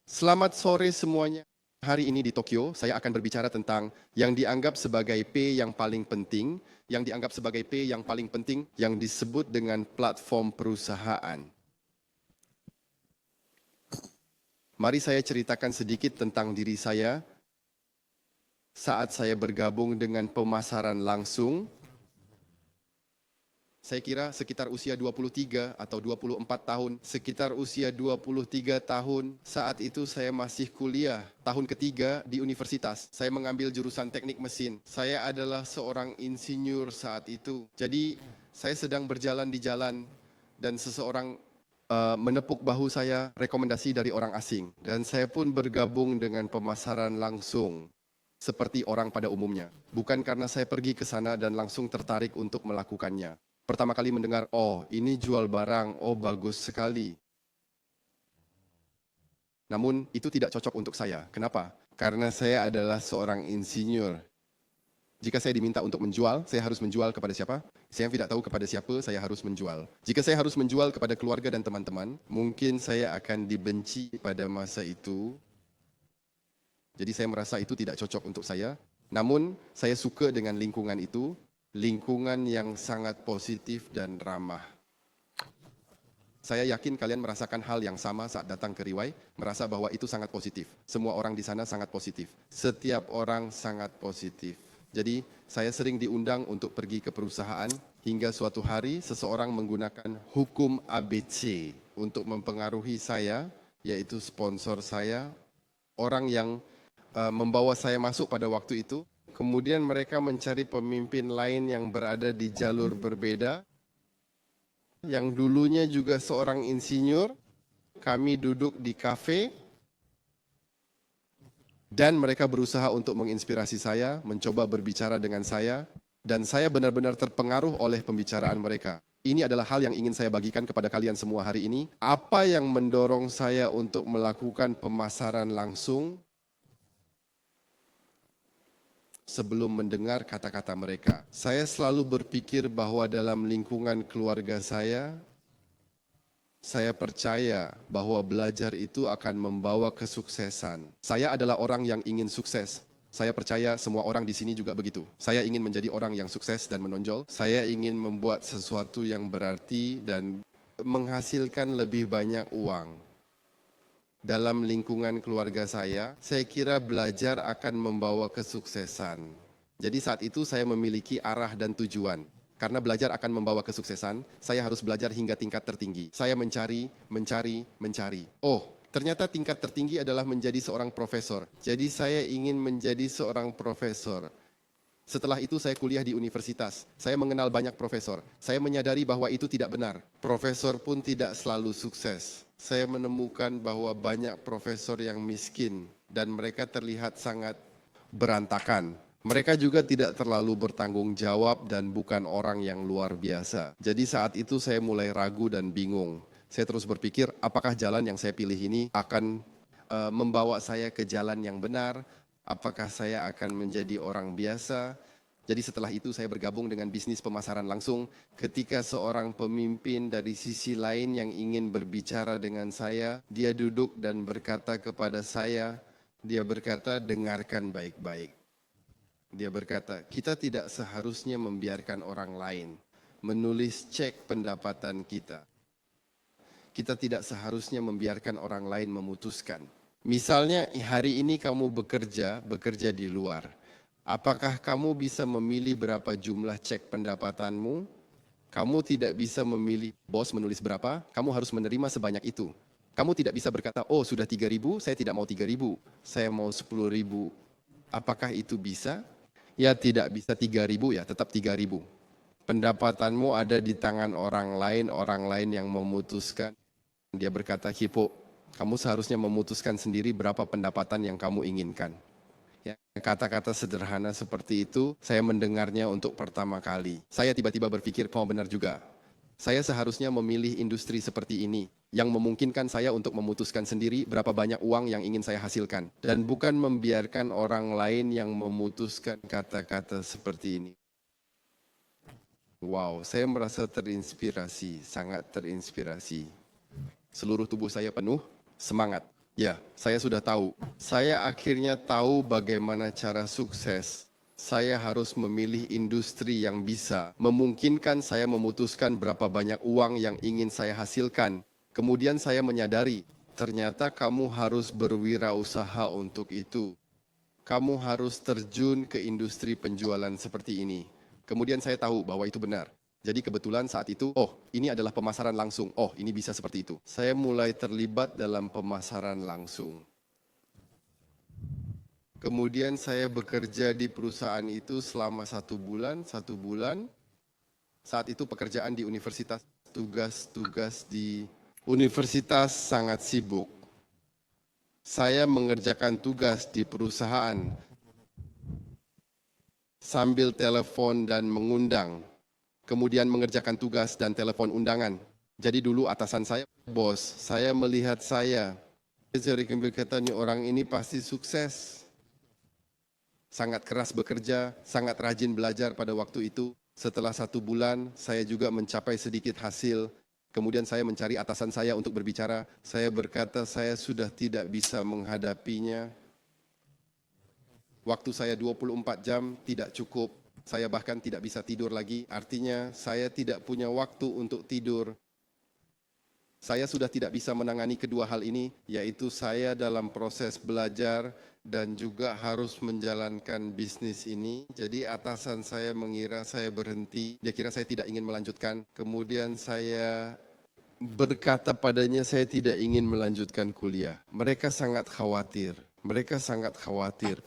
Selamat sore semuanya. Hari ini di Tokyo, saya akan berbicara tentang yang dianggap sebagai P yang paling penting, yang disebut dengan platform perusahaan. Mari saya ceritakan sedikit tentang diri saya saat saya bergabung dengan pemasaran langsung. Saya kira sekitar usia 23 atau 24 tahun, saat itu saya masih kuliah tahun ketiga di universitas. Saya mengambil jurusan teknik mesin. Saya adalah seorang insinyur saat itu. Jadi saya sedang berjalan di jalan dan seseorang menepuk bahu saya, rekomendasi dari orang asing. Dan saya pun bergabung dengan pemasaran langsung seperti orang pada umumnya. Bukan karena saya pergi ke sana dan langsung tertarik untuk melakukannya. Pertama kali mendengar, oh ini jual barang, oh bagus sekali. Namun itu tidak cocok untuk saya. Kenapa? Karena saya adalah seorang insinyur. Jika saya diminta untuk menjual, saya harus menjual kepada siapa? Saya tidak tahu kepada siapa saya harus menjual. Jika saya harus menjual kepada keluarga dan teman-teman, mungkin saya akan dibenci pada masa itu. Jadi saya merasa itu tidak cocok untuk saya. Namun saya suka dengan lingkungan itu, lingkungan yang sangat positif dan ramah. Saya yakin kalian merasakan hal yang sama saat datang ke Riwai, merasa bahwa itu sangat positif. Semua orang di sana sangat positif. Setiap orang sangat positif. Jadi saya sering diundang untuk pergi ke perusahaan, hingga suatu hari seseorang menggunakan hukum ABC untuk mempengaruhi saya, yaitu sponsor saya, orang yang membawa saya masuk pada waktu itu. Kemudian mereka mencari pemimpin lain yang berada di jalur berbeda, yang dulunya juga seorang insinyur. Kami duduk di kafe dan mereka berusaha untuk menginspirasi saya, mencoba berbicara dengan saya, dan saya benar-benar terpengaruh oleh pembicaraan mereka. Ini adalah hal yang ingin saya bagikan kepada kalian semua hari ini. Apa yang mendorong saya untuk melakukan pemasaran langsung? Sebelum mendengar kata-kata mereka, saya selalu berpikir bahwa dalam lingkungan keluarga saya percaya bahwa belajar itu akan membawa kesuksesan. Saya adalah orang yang ingin sukses. Saya percaya semua orang di sini juga begitu. Saya ingin menjadi orang yang sukses dan menonjol. Saya ingin membuat sesuatu yang berarti dan menghasilkan lebih banyak uang. Dalam lingkungan keluarga saya kira belajar akan membawa kesuksesan. Jadi saat itu saya memiliki arah dan tujuan. Karena belajar akan membawa kesuksesan, saya harus belajar hingga tingkat tertinggi. Saya mencari. Oh, ternyata tingkat tertinggi adalah menjadi seorang profesor. Jadi saya ingin menjadi seorang profesor. Setelah itu saya kuliah di universitas. Saya mengenal banyak profesor. Saya menyadari bahwa itu tidak benar. Profesor pun tidak selalu sukses. Saya menemukan bahwa banyak profesor yang miskin dan mereka terlihat sangat berantakan. Mereka juga tidak terlalu bertanggung jawab dan bukan orang yang luar biasa. Jadi saat itu saya mulai ragu dan bingung. Saya terus berpikir, apakah jalan yang saya pilih ini akan membawa saya ke jalan yang benar? Apakah saya akan menjadi orang biasa? Jadi setelah itu saya bergabung dengan bisnis pemasaran langsung. Ketika seorang pemimpin dari sisi lain yang ingin berbicara dengan saya, dia duduk dan berkata kepada saya, dia berkata, dengarkan baik-baik. Dia berkata, kita tidak seharusnya membiarkan orang lain menulis cek pendapatan kita. Kita tidak seharusnya membiarkan orang lain memutuskan. Misalnya hari ini kamu bekerja di luar. Apakah kamu bisa memilih berapa jumlah cek pendapatanmu? Kamu tidak bisa memilih bos menulis berapa, kamu harus menerima sebanyak itu. Kamu tidak bisa berkata, oh sudah 3.000, saya tidak mau 3.000, saya mau 10.000. Apakah itu bisa? Ya tidak bisa 3.000 ya, tetap 3.000. Pendapatanmu ada di tangan orang lain yang memutuskan. Dia berkata, Hipo, kamu seharusnya memutuskan sendiri berapa pendapatan yang kamu inginkan. Ya, kata-kata sederhana seperti itu, saya mendengarnya untuk pertama kali. Saya tiba-tiba berpikir, oh benar juga. Saya seharusnya memilih industri seperti ini, yang memungkinkan saya untuk memutuskan sendiri berapa banyak uang yang ingin saya hasilkan. Dan bukan membiarkan orang lain yang memutuskan kata-kata seperti ini. Wow, saya merasa terinspirasi, sangat terinspirasi. Seluruh tubuh saya penuh semangat. Ya, saya sudah tahu. Saya akhirnya tahu bagaimana cara sukses. Saya harus memilih industri yang bisa memungkinkan saya memutuskan berapa banyak uang yang ingin saya hasilkan. Kemudian saya menyadari, ternyata kamu harus berwirausaha untuk itu. Kamu harus terjun ke industri penjualan seperti ini. Kemudian saya tahu bahwa itu benar. Jadi kebetulan saat itu, oh ini adalah pemasaran langsung, oh ini bisa seperti itu. Saya mulai terlibat dalam pemasaran langsung. Kemudian saya bekerja di perusahaan itu selama 1 bulan, 1 bulan. Saat itu pekerjaan di universitas, tugas-tugas di universitas sangat sibuk. Saya mengerjakan tugas di perusahaan sambil telepon dan mengundang. Kemudian mengerjakan tugas dan telepon undangan. Jadi dulu atasan saya, bos, saya melihat saya. Jadi berkata, nih orang ini pasti sukses. Sangat keras bekerja, sangat rajin belajar pada waktu itu. Setelah 1 bulan, saya juga mencapai sedikit hasil. Kemudian saya mencari atasan saya untuk berbicara. Saya berkata, saya sudah tidak bisa menghadapinya. Waktu saya 24 jam tidak cukup. Saya bahkan tidak bisa tidur lagi. Artinya saya tidak punya waktu untuk tidur. Saya sudah tidak bisa menangani kedua hal ini, yaitu saya dalam proses belajar dan juga harus menjalankan bisnis ini. Jadi atasan saya mengira saya berhenti, dia kira saya tidak ingin melanjutkan. Kemudian saya berkata padanya saya tidak ingin melanjutkan kuliah. Mereka sangat khawatir,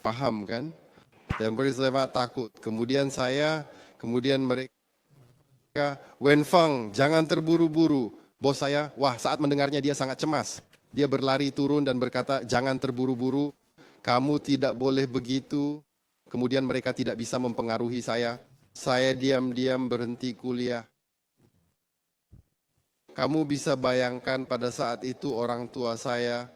paham kan? Dan saya takut. Kemudian mereka, Wenfeng, jangan terburu-buru. Bos saya, wah saat mendengarnya dia sangat cemas. Dia berlari turun dan berkata, jangan terburu-buru, kamu tidak boleh begitu. Kemudian mereka tidak bisa mempengaruhi saya. Saya diam-diam berhenti kuliah. Kamu bisa bayangkan pada saat itu orang tua saya,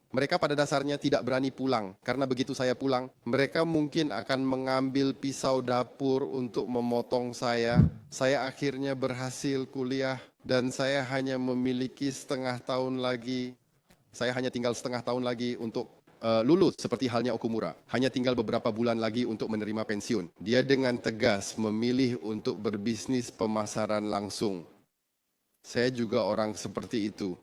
mereka pada dasarnya tidak berani pulang, karena begitu saya pulang, mereka mungkin akan mengambil pisau dapur untuk memotong saya. Saya akhirnya berhasil kuliah, dan saya hanya memiliki setengah tahun lagi. Saya hanya tinggal setengah tahun lagi untuk lulus, seperti halnya Okumura. Hanya tinggal beberapa bulan lagi untuk menerima pensiun. Dia dengan tegas memilih untuk berbisnis pemasaran langsung. Saya juga orang seperti itu.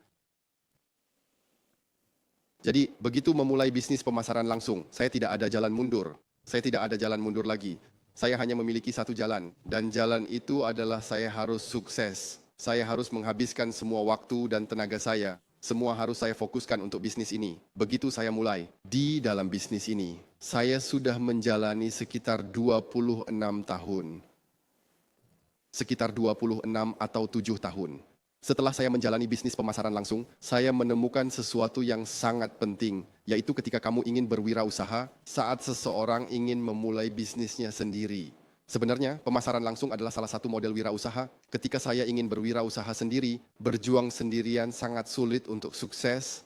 Jadi begitu memulai bisnis pemasaran langsung, saya tidak ada jalan mundur. Saya tidak ada jalan mundur lagi. Saya hanya memiliki satu jalan, dan jalan itu adalah saya harus sukses. Saya harus menghabiskan semua waktu dan tenaga saya. Semua harus saya fokuskan untuk bisnis ini. Begitu saya mulai di dalam bisnis ini, saya sudah menjalani sekitar 26 tahun. Sekitar 26 atau 7 tahun. Setelah saya menjalani bisnis pemasaran langsung, saya menemukan sesuatu yang sangat penting, yaitu ketika kamu ingin berwirausaha, saat seseorang ingin memulai bisnisnya sendiri. Sebenarnya, pemasaran langsung adalah salah satu model wirausaha. Ketika saya ingin berwirausaha sendiri, berjuang sendirian sangat sulit untuk sukses.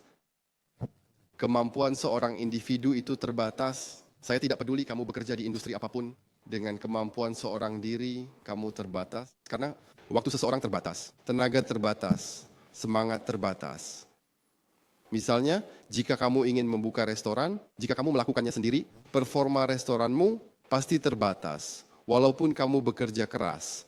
Kemampuan seorang individu itu terbatas. Saya tidak peduli kamu bekerja di industri apapun, dengan kemampuan seorang diri, kamu terbatas. Karena waktu seseorang terbatas, tenaga terbatas, semangat terbatas. Misalnya, jika kamu ingin membuka restoran, jika kamu melakukannya sendiri, performa restoranmu pasti terbatas. Walaupun kamu bekerja keras,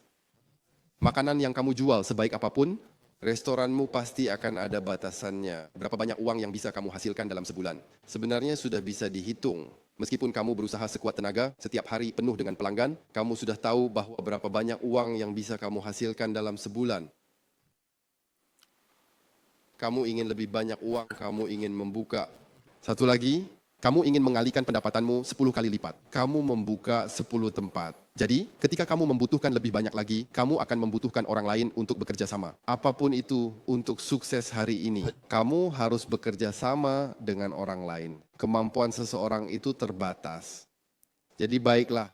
makanan yang kamu jual sebaik apapun, restoranmu pasti akan ada batasannya. Berapa banyak uang yang bisa kamu hasilkan dalam sebulan? Sebenarnya sudah bisa dihitung. Meskipun kamu berusaha sekuat tenaga, setiap hari penuh dengan pelanggan, kamu sudah tahu bahwa berapa banyak uang yang bisa kamu hasilkan dalam sebulan. Kamu ingin lebih banyak uang, kamu ingin membuka. Satu lagi, kamu ingin mengalihkan pendapatanmu 10 kali lipat. Kamu membuka 10 tempat. Jadi, ketika kamu membutuhkan lebih banyak lagi, kamu akan membutuhkan orang lain untuk bekerja sama. Apapun itu, untuk sukses hari ini, kamu harus bekerja sama dengan orang lain. Kemampuan seseorang itu terbatas. Jadi baiklah,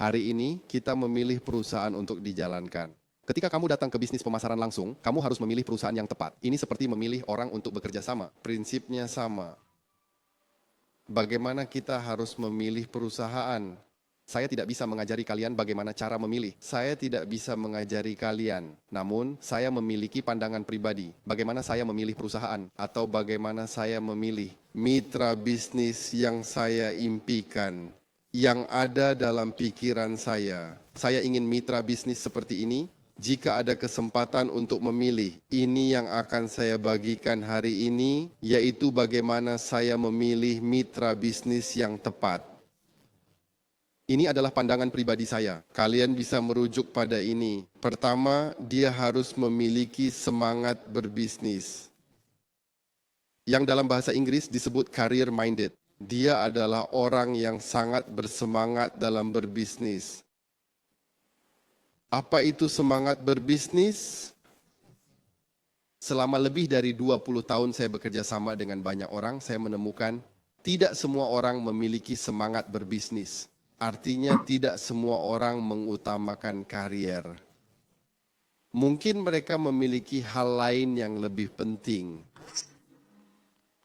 hari ini kita memilih perusahaan untuk dijalankan. Ketika kamu datang ke bisnis pemasaran langsung, kamu harus memilih perusahaan yang tepat. Ini seperti memilih orang untuk bekerja sama. Prinsipnya sama. Bagaimana kita harus memilih perusahaan? Saya tidak bisa mengajari kalian bagaimana cara memilih. Saya tidak bisa mengajari kalian. Namun, saya memiliki pandangan pribadi. Bagaimana saya memilih perusahaan atau bagaimana saya memilih mitra bisnis yang saya impikan, yang ada dalam pikiran saya. Saya ingin mitra bisnis seperti ini. Jika ada kesempatan untuk memilih, ini yang akan saya bagikan hari ini, yaitu bagaimana saya memilih mitra bisnis yang tepat. Ini adalah pandangan pribadi saya. Kalian bisa merujuk pada ini. Pertama, dia harus memiliki semangat berbisnis. Yang dalam bahasa Inggris disebut career minded. Dia adalah orang yang sangat bersemangat dalam berbisnis. Apa itu semangat berbisnis? Selama lebih dari 20 tahun saya bekerja sama dengan banyak orang, saya menemukan tidak semua orang memiliki semangat berbisnis. Artinya tidak semua orang mengutamakan karier. Mungkin mereka memiliki hal lain yang lebih penting.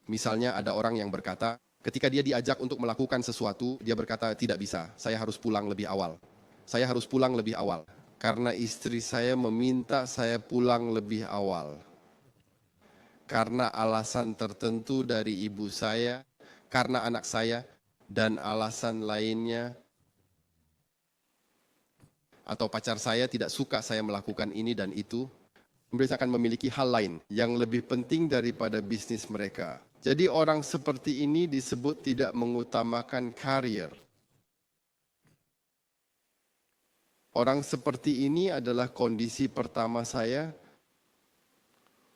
Misalnya ada orang yang berkata, ketika dia diajak untuk melakukan sesuatu, dia berkata tidak bisa, saya harus pulang lebih awal. Saya harus pulang lebih awal. Karena istri saya meminta saya pulang lebih awal. Karena alasan tertentu dari ibu saya, karena anak saya, dan alasan lainnya. Atau pacar saya tidak suka saya melakukan ini dan itu. Mereka akan memiliki hal lain yang lebih penting daripada bisnis mereka. Jadi orang seperti ini disebut tidak mengutamakan karier. Orang seperti ini adalah kondisi pertama saya.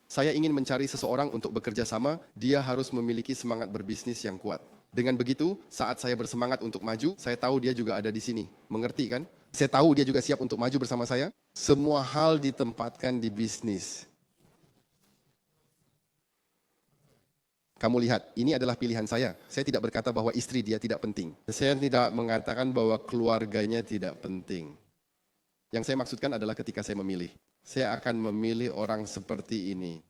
Saya ingin mencari seseorang untuk bekerja sama, dia harus memiliki semangat berbisnis yang kuat. Dengan begitu, saat saya bersemangat untuk maju, saya tahu dia juga ada di sini. Mengerti kan? Saya tahu dia juga siap untuk maju bersama saya. Semua hal ditempatkan di bisnis. Kamu lihat, ini adalah pilihan saya. Saya tidak berkata bahwa istri dia tidak penting. Saya tidak mengatakan bahwa keluarganya tidak penting. Yang saya maksudkan adalah ketika saya memilih. Saya akan memilih orang seperti ini.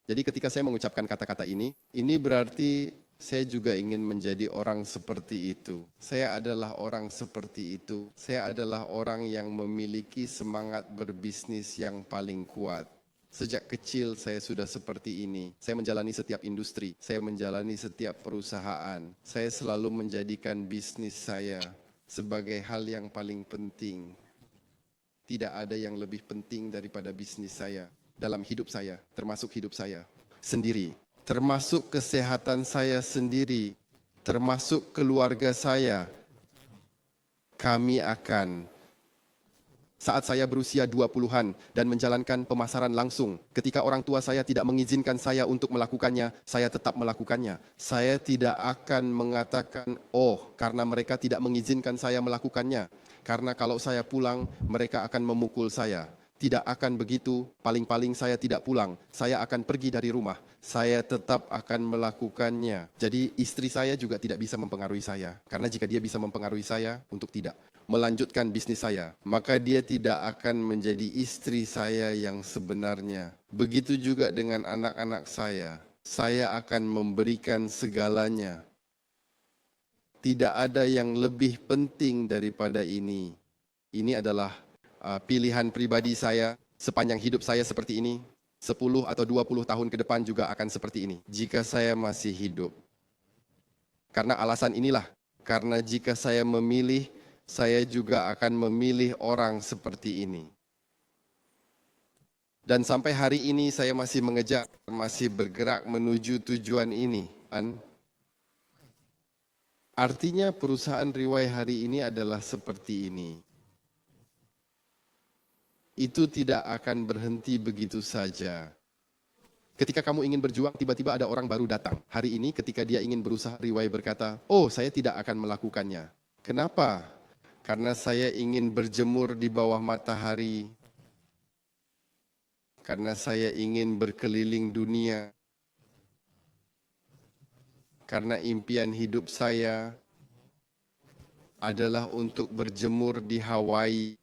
Jadi ketika saya mengucapkan kata-kata ini berarti saya juga ingin menjadi orang seperti itu. Saya adalah orang seperti itu. Saya adalah orang yang memiliki semangat berbisnis yang paling kuat. Sejak kecil saya sudah seperti ini. Saya menjalani setiap industri. Saya menjalani setiap perusahaan. Saya selalu menjadikan bisnis saya sebagai hal yang paling penting. Tidak ada yang lebih penting daripada bisnis saya dalam hidup saya, termasuk hidup saya sendiri, termasuk kesehatan saya sendiri, termasuk keluarga saya. Kami akan, saat saya berusia 20-an dan menjalankan pemasaran langsung, ketika orang tua saya tidak mengizinkan saya untuk melakukannya, saya tetap melakukannya. Saya tidak akan mengatakan, oh karena mereka tidak mengizinkan saya melakukannya, karena kalau saya pulang mereka akan memukul saya. Tidak akan begitu, paling-paling saya tidak pulang, saya akan pergi dari rumah, saya tetap akan melakukannya. Jadi istri saya juga tidak bisa mempengaruhi saya, karena jika dia bisa mempengaruhi saya untuk tidak melanjutkan bisnis saya, maka dia tidak akan menjadi istri saya yang sebenarnya. Begitu juga dengan anak-anak saya akan memberikan segalanya. Tidak ada yang lebih penting daripada ini. Ini adalah pilihan pribadi saya sepanjang hidup saya seperti ini. 10 atau 20 tahun ke depan juga akan seperti ini. Jika saya masih hidup. Karena alasan inilah. Karena jika saya memilih, saya juga akan memilih orang seperti ini. Dan sampai hari ini saya masih mengejar, masih bergerak menuju tujuan ini. Artinya perusahaan Riwai hari ini adalah seperti ini. Itu tidak akan berhenti begitu saja. Ketika kamu ingin berjuang, tiba-tiba ada orang baru datang. Hari ini ketika dia ingin berusaha, Riwai berkata, oh saya tidak akan melakukannya. Kenapa? Karena saya ingin berjemur di bawah matahari. Karena saya ingin berkeliling dunia. Karena impian hidup saya adalah untuk berjemur di Hawaii.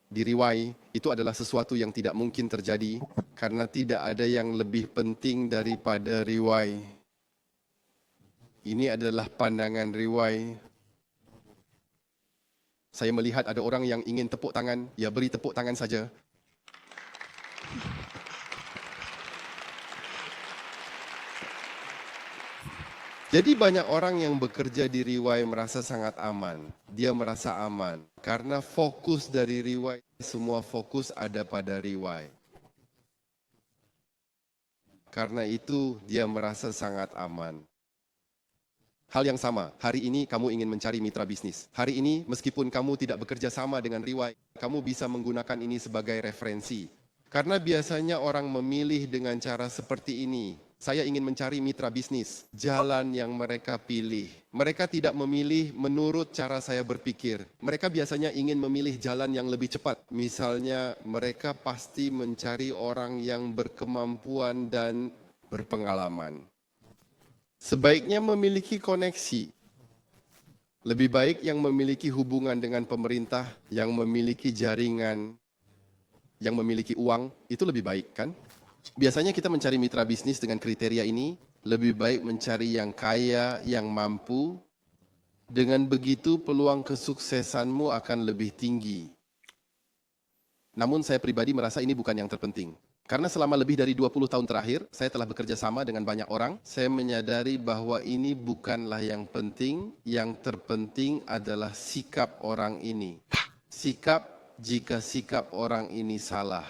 Di Riwai, itu adalah sesuatu yang tidak mungkin terjadi karena tidak ada yang lebih penting daripada Riwai. Ini adalah pandangan riwai. Saya melihat ada orang yang ingin tepuk tangan, ya beri tepuk tangan saja. Jadi banyak orang yang bekerja di riwai merasa sangat aman. Dia merasa aman karena fokus dari riwai, semua fokus ada pada riwai. Karena itu dia merasa sangat aman. Hal yang sama, hari ini kamu ingin mencari mitra bisnis. Hari ini meskipun kamu tidak bekerja sama dengan riwai, kamu bisa menggunakan ini sebagai referensi. Karena biasanya orang memilih dengan cara seperti ini. Saya ingin mencari mitra bisnis, jalan yang mereka pilih. Mereka tidak memilih menurut cara saya berpikir. Mereka biasanya ingin memilih jalan yang lebih cepat. Misalnya, mereka pasti mencari orang yang berkemampuan dan berpengalaman. Sebaiknya memiliki koneksi. Lebih baik yang memiliki hubungan dengan pemerintah, yang memiliki jaringan, yang memiliki uang, itu lebih baik kan? Biasanya kita mencari mitra bisnis dengan kriteria ini, lebih baik mencari yang kaya, yang mampu. Dengan begitu peluang kesuksesanmu akan lebih tinggi. Namun saya pribadi merasa ini bukan yang terpenting. Karena selama lebih dari 20 tahun terakhir, saya telah bekerja sama dengan banyak orang. Saya menyadari bahwa ini bukanlah yang penting. Yang terpenting adalah sikap orang ini. Jika sikap orang ini salah,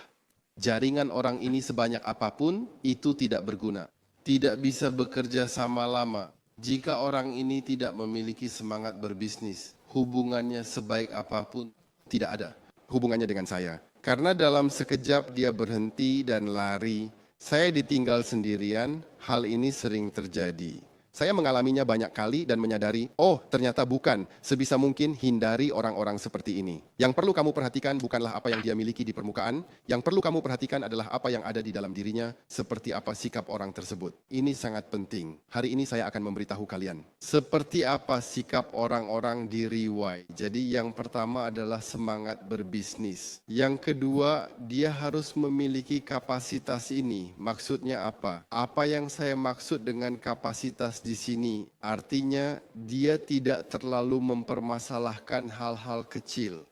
jaringan orang ini sebanyak apapun, itu tidak berguna. Tidak bisa bekerja sama lama. Jika orang ini tidak memiliki semangat berbisnis, hubungannya sebaik apapun, tidak ada hubungannya dengan saya. Karena dalam sekejap dia berhenti dan lari, saya ditinggal sendirian, hal ini sering terjadi. Saya mengalaminya banyak kali dan menyadari, oh ternyata bukan. Sebisa mungkin hindari orang-orang seperti ini. Yang perlu kamu perhatikan bukanlah apa yang dia miliki di permukaan. Yang perlu kamu perhatikan adalah apa yang ada di dalam dirinya, seperti apa sikap orang tersebut. Ini sangat penting. Hari ini saya akan memberitahu kalian. Seperti apa sikap orang-orang di riwai. Jadi yang pertama adalah semangat berbisnis. Yang kedua, dia harus memiliki kapasitas ini. Maksudnya apa? Apa yang saya maksud dengan kapasitas di sini artinya dia tidak terlalu mempermasalahkan hal-hal kecil.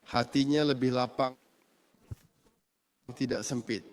Hatinya lebih lapang, tidak sempit.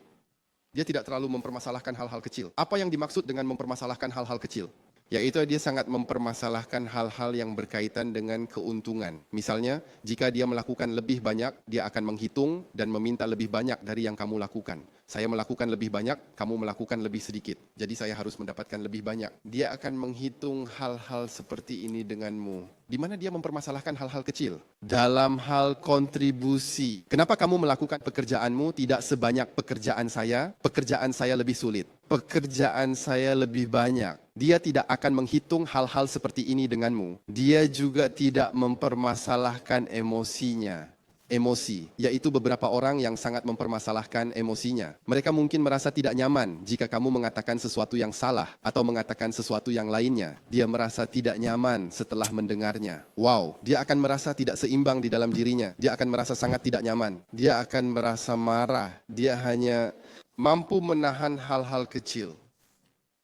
Dia tidak terlalu mempermasalahkan hal-hal kecil. Apa yang dimaksud dengan mempermasalahkan hal-hal kecil? Yaitu dia sangat mempermasalahkan hal-hal yang berkaitan dengan keuntungan. Misalnya, jika dia melakukan lebih banyak, dia akan menghitung dan meminta lebih banyak dari yang kamu lakukan. Saya melakukan lebih banyak, kamu melakukan lebih sedikit. Jadi saya harus mendapatkan lebih banyak. Dia akan menghitung hal-hal seperti ini denganmu. Di mana dia mempermasalahkan hal-hal kecil. Dalam hal kontribusi. Kenapa kamu melakukan pekerjaanmu tidak sebanyak pekerjaan saya? Pekerjaan saya lebih sulit. Pekerjaan saya lebih banyak. Dia tidak akan menghitung hal-hal seperti ini denganmu. Dia juga tidak mempermasalahkan emosinya. Emosi, yaitu beberapa orang yang sangat mempermasalahkan emosinya. Mereka mungkin merasa tidak nyaman jika kamu mengatakan sesuatu yang salah atau mengatakan sesuatu yang lainnya. Dia merasa tidak nyaman setelah mendengarnya. Wow, dia akan merasa tidak seimbang di dalam dirinya. Dia akan merasa sangat tidak nyaman. Dia akan merasa marah. Dia hanya mampu menahan hal-hal kecil.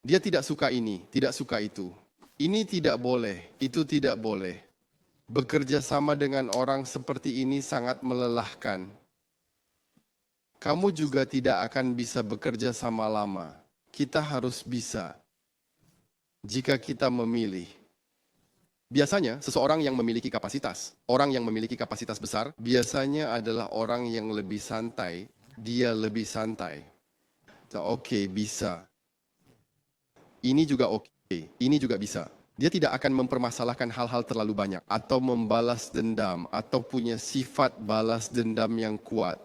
Dia tidak suka ini, tidak suka itu. Ini tidak boleh, itu tidak boleh. Bekerja sama dengan orang seperti ini sangat melelahkan. Kamu juga tidak akan bisa bekerja sama lama. Kita harus bisa jika kita memilih. Biasanya seseorang yang memiliki kapasitas, orang yang memiliki kapasitas besar, biasanya adalah orang yang lebih santai. Dia lebih santai. Oke, bisa. Ini juga oke, ini juga bisa. Dia tidak akan mempermasalahkan hal-hal terlalu banyak atau membalas dendam atau punya sifat balas dendam yang kuat.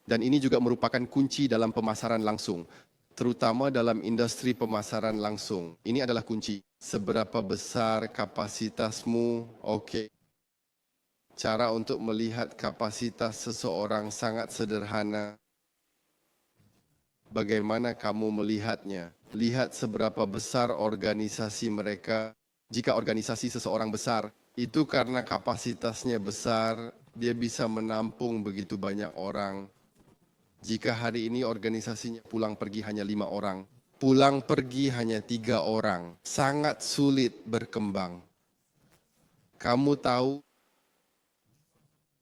Dan ini juga merupakan kunci dalam pemasaran langsung, terutama dalam industri pemasaran langsung. Ini adalah kunci. Seberapa besar kapasitasmu? Oke. Cara untuk melihat kapasitas seseorang sangat sederhana. Bagaimana kamu melihatnya? Lihat seberapa besar organisasi mereka. Jika organisasi seseorang besar, itu karena kapasitasnya besar, dia bisa menampung begitu banyak orang. Jika hari ini organisasinya pulang pergi hanya 5 orang, Pulang pergi hanya 3 orang. Sangat sulit berkembang. Kamu tahu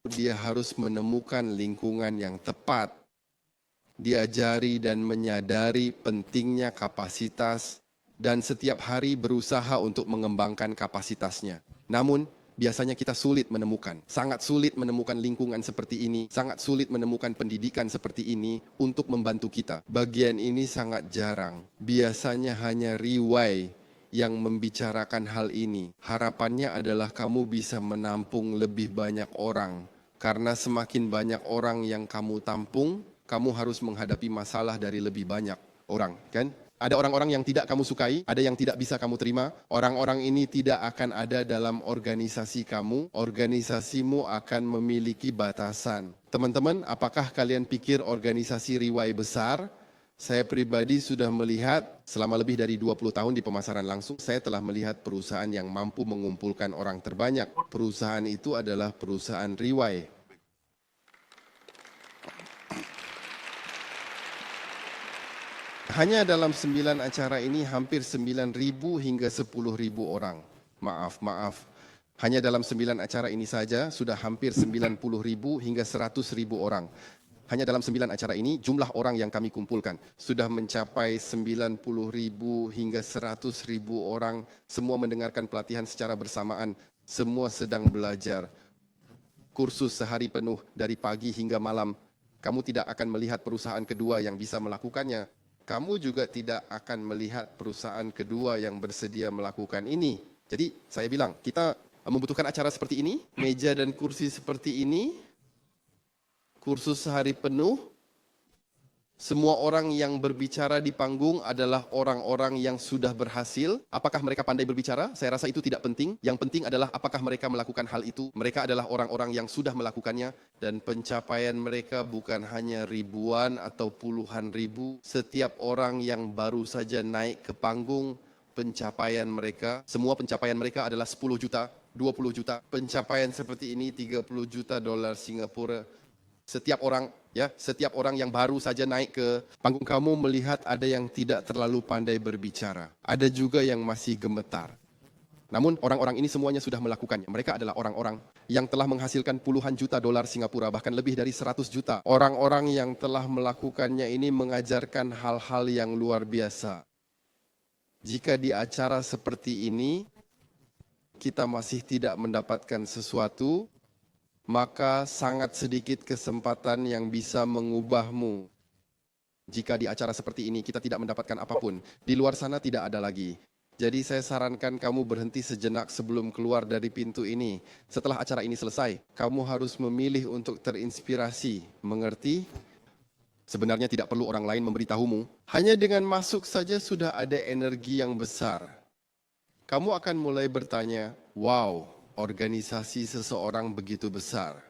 dia harus menemukan lingkungan yang tepat. Diajari dan menyadari pentingnya kapasitas dan setiap hari berusaha untuk mengembangkan kapasitasnya. Namun, biasanya kita sulit menemukan, sangat sulit menemukan lingkungan seperti ini, sangat sulit menemukan pendidikan seperti ini untuk membantu kita. Bagian ini sangat jarang. Biasanya hanya Riwai yang membicarakan hal ini. Harapannya adalah kamu bisa menampung lebih banyak orang. Karena semakin banyak orang yang kamu tampung, kamu harus menghadapi masalah dari lebih banyak orang, kan? Ada orang-orang yang tidak kamu sukai, ada yang tidak bisa kamu terima. Orang-orang ini tidak akan ada dalam organisasi kamu. Organisasimu akan memiliki batasan. Teman-teman, apakah kalian pikir organisasi Riwai besar? Saya pribadi sudah melihat selama lebih dari 20 tahun di pemasaran langsung, saya telah melihat perusahaan yang mampu mengumpulkan orang terbanyak. Perusahaan itu adalah perusahaan Riwai. Hanya dalam 9 acara ini hampir 9.000 hingga 10.000 orang. Maaf. Hanya dalam 9 acara ini saja sudah hampir 90.000 hingga 100.000 orang. Hanya dalam 9 acara ini jumlah orang yang kami kumpulkan sudah mencapai 90.000 hingga 100.000 orang. Semua mendengarkan pelatihan secara bersamaan. Semua sedang belajar. Kursus sehari penuh dari pagi hingga malam. Kamu tidak akan melihat perusahaan kedua yang bisa melakukannya. Kamu juga tidak akan melihat perusahaan kedua yang bersedia melakukan ini. Jadi saya bilang, kita membutuhkan acara seperti ini, meja dan kursi seperti ini, kursus sehari penuh. Semua orang yang berbicara di panggung adalah orang-orang yang sudah berhasil. Apakah mereka pandai berbicara? Saya rasa itu tidak penting. Yang penting adalah apakah mereka melakukan hal itu. Mereka adalah orang-orang yang sudah melakukannya. Dan pencapaian mereka bukan hanya ribuan atau puluhan ribu. Setiap orang yang baru saja naik ke panggung, pencapaian mereka, semua pencapaian mereka adalah 10 juta, 20 juta. Pencapaian seperti ini 30 juta dolar Singapura. Setiap orang yang baru saja naik ke panggung kamu melihat ada yang tidak terlalu pandai berbicara. Ada juga yang masih gemetar. Namun orang-orang ini semuanya sudah melakukannya. Mereka adalah orang-orang yang telah menghasilkan puluhan juta dolar Singapura, bahkan lebih dari 100 juta. Orang-orang yang telah melakukannya ini mengajarkan hal-hal yang luar biasa. Jika di acara seperti ini, kita masih tidak mendapatkan sesuatu, maka sangat sedikit kesempatan yang bisa mengubahmu. Jika di acara seperti ini kita tidak mendapatkan apapun, di luar sana tidak ada lagi. Jadi saya sarankan kamu berhenti sejenak sebelum keluar dari pintu ini. Setelah acara ini selesai, kamu harus memilih untuk terinspirasi. Mengerti? Sebenarnya tidak perlu orang lain memberitahumu. Hanya dengan masuk saja sudah ada energi yang besar. Kamu akan mulai bertanya, wow, organisasi seseorang begitu besar.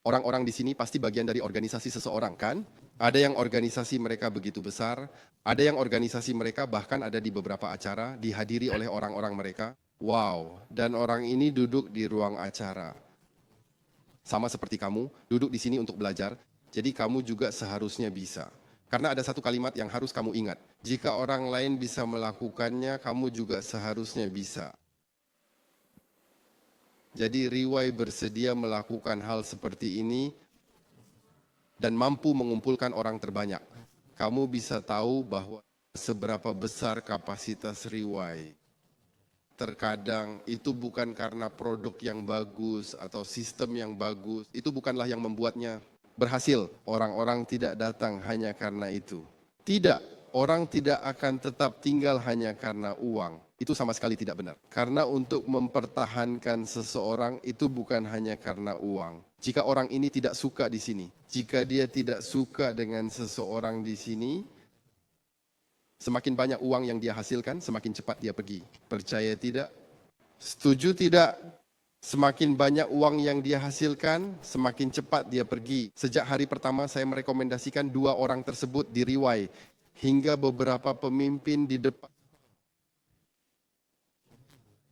Orang-orang di sini pasti bagian dari organisasi seseorang, kan? Ada yang organisasi mereka begitu besar, ada yang organisasi mereka bahkan ada di beberapa acara, dihadiri oleh orang-orang mereka. Wow, dan orang ini duduk di ruang acara. Sama seperti kamu, duduk di sini untuk belajar, jadi kamu juga seharusnya bisa. Karena ada satu kalimat yang harus kamu ingat. Jika orang lain bisa melakukannya, kamu juga seharusnya bisa. Jadi Riwai bersedia melakukan hal seperti ini dan mampu mengumpulkan orang terbanyak. Kamu bisa tahu bahwa seberapa besar kapasitas Riwai. Terkadang itu bukan karena produk yang bagus atau sistem yang bagus. Itu bukanlah yang membuatnya berhasil. Orang-orang tidak datang hanya karena itu. Tidak, orang tidak akan tetap tinggal hanya karena uang. Itu sama sekali tidak benar. Karena untuk mempertahankan seseorang itu bukan hanya karena uang. Jika orang ini tidak suka di sini, jika dia tidak suka dengan seseorang di sini, semakin banyak uang yang dia hasilkan, semakin cepat dia pergi. Percaya tidak? Setuju tidak? Semakin banyak uang yang dia hasilkan, semakin cepat dia pergi. Sejak hari pertama saya merekomendasikan 2 orang tersebut di Riwai. Hingga beberapa pemimpin di depan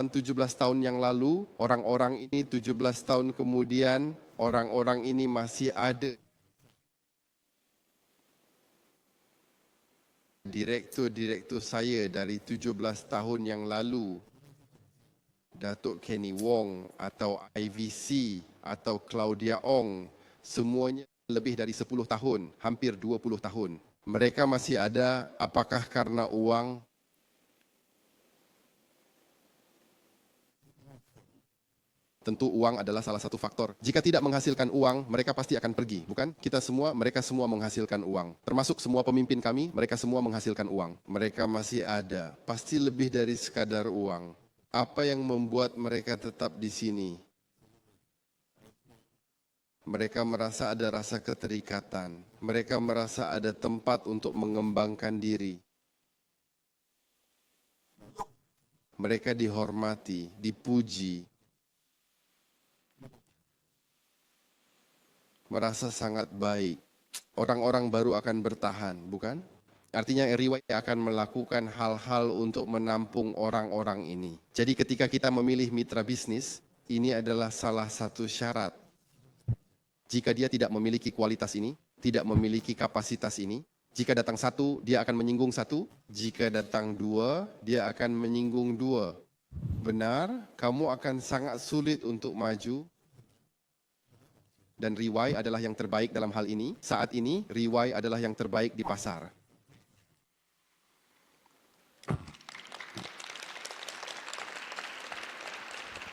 17 tahun yang lalu, orang-orang ini 17 tahun kemudian, orang-orang ini masih ada. direktur saya dari 17 tahun yang lalu, Datuk Kenny Wong atau IVC atau Claudia Ong, semuanya lebih dari 10 tahun, hampir 20 tahun. Mereka masih ada, apakah karena uang? Tentu uang adalah salah satu faktor. Jika tidak menghasilkan uang, mereka pasti akan pergi, bukan? Mereka semua menghasilkan uang. Termasuk semua pemimpin kami, mereka semua menghasilkan uang. Mereka masih ada, pasti lebih dari sekadar uang. Apa yang membuat mereka tetap di sini? Mereka merasa ada rasa keterikatan. Mereka merasa ada tempat untuk mengembangkan diri. Mereka dihormati, dipuji, merasa sangat baik. Orang-orang baru akan bertahan, bukan? Artinya Riwai akan melakukan hal-hal untuk menampung orang-orang ini. Jadi ketika kita memilih mitra bisnis, ini adalah salah satu syarat. Jika dia tidak memiliki kualitas ini, tidak memiliki kapasitas ini, jika datang satu, dia akan menyinggung satu. Jika datang dua, dia akan menyinggung dua. Benar, kamu akan sangat sulit untuk maju. Dan Riwai adalah yang terbaik dalam hal ini. Saat ini, Riwai adalah yang terbaik di pasar.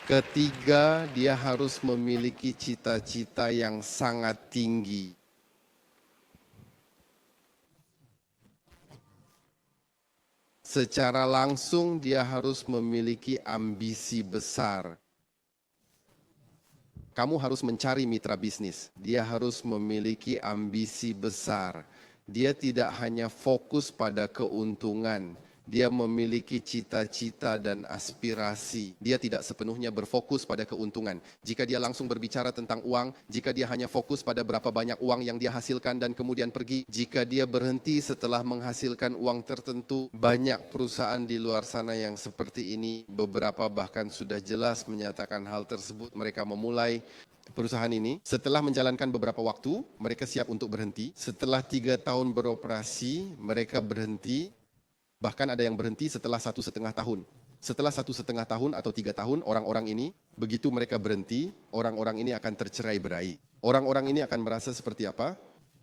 Ketiga, dia harus memiliki cita-cita yang sangat tinggi. Secara langsung, dia harus memiliki ambisi besar. Kamu harus mencari mitra bisnis. Dia harus memiliki ambisi besar. Dia tidak hanya fokus pada keuntungan. Dia memiliki cita-cita dan aspirasi. Dia tidak sepenuhnya berfokus pada keuntungan. Jika dia langsung berbicara tentang uang, jika dia hanya fokus pada berapa banyak uang yang dia hasilkan dan kemudian pergi, jika dia berhenti setelah menghasilkan uang tertentu, banyak perusahaan di luar sana yang seperti ini, beberapa bahkan sudah jelas menyatakan hal tersebut. Mereka memulai perusahaan ini, setelah menjalankan beberapa waktu, mereka siap untuk berhenti. Setelah 3 tahun beroperasi, mereka berhenti. Bahkan ada yang berhenti setelah 1,5 tahun. Setelah 1,5 tahun atau 3 tahun, orang-orang ini, begitu mereka berhenti, orang-orang ini akan tercerai-berai. Orang-orang ini akan merasa seperti apa?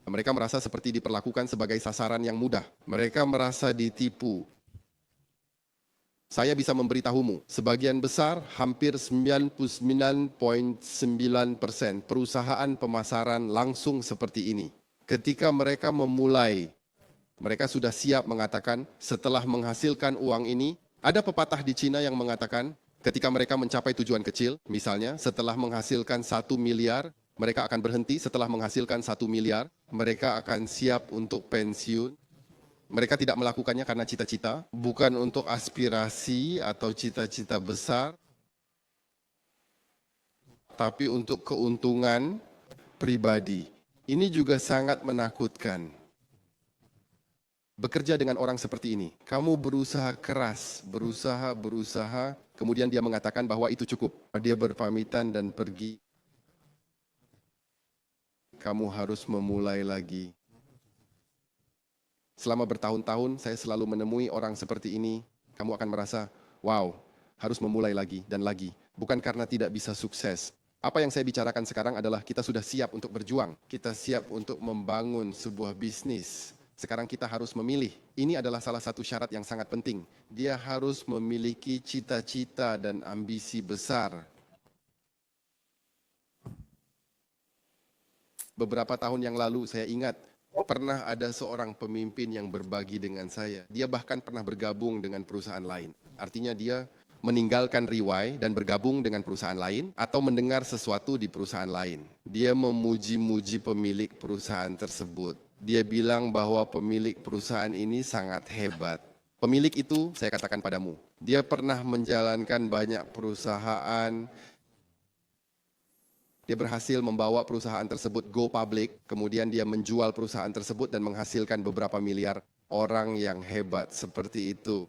Mereka merasa seperti diperlakukan sebagai sasaran yang mudah. Mereka merasa ditipu. Saya bisa memberitahumu, sebagian besar, hampir 99,9% perusahaan pemasaran langsung seperti ini. Ketika mereka memulai, mereka sudah siap mengatakan setelah menghasilkan uang ini, ada pepatah di Cina yang mengatakan ketika mereka mencapai tujuan kecil, misalnya setelah menghasilkan 1 miliar, mereka akan berhenti. Setelah menghasilkan 1 miliar, mereka akan siap untuk pensiun. Mereka tidak melakukannya karena cita-cita, bukan untuk aspirasi atau cita-cita besar, tapi untuk keuntungan pribadi. Ini juga sangat menakutkan. Bekerja dengan orang seperti ini, kamu berusaha keras, berusaha, kemudian dia mengatakan bahwa itu cukup. Dia berpamitan dan pergi. Kamu harus memulai lagi. Selama bertahun-tahun saya selalu menemui orang seperti ini, kamu akan merasa, wow, harus memulai lagi dan lagi. Bukan karena tidak bisa sukses. Apa yang saya bicarakan sekarang adalah kita sudah siap untuk berjuang. Kita siap untuk membangun sebuah bisnis. Sekarang kita harus memilih. Ini adalah salah satu syarat yang sangat penting. Dia harus memiliki cita-cita dan ambisi besar. Beberapa tahun yang lalu saya ingat, pernah ada seorang pemimpin yang berbagi dengan saya. Dia bahkan pernah bergabung dengan perusahaan lain. Artinya dia meninggalkan Riwai dan bergabung dengan perusahaan lain atau mendengar sesuatu di perusahaan lain. Dia memuji-muji pemilik perusahaan tersebut. Dia bilang bahwa pemilik perusahaan ini sangat hebat. Pemilik itu, saya katakan padamu, dia pernah menjalankan banyak perusahaan. Dia berhasil membawa perusahaan tersebut go public, kemudian dia menjual perusahaan tersebut dan menghasilkan beberapa miliar. Orang yang hebat seperti itu.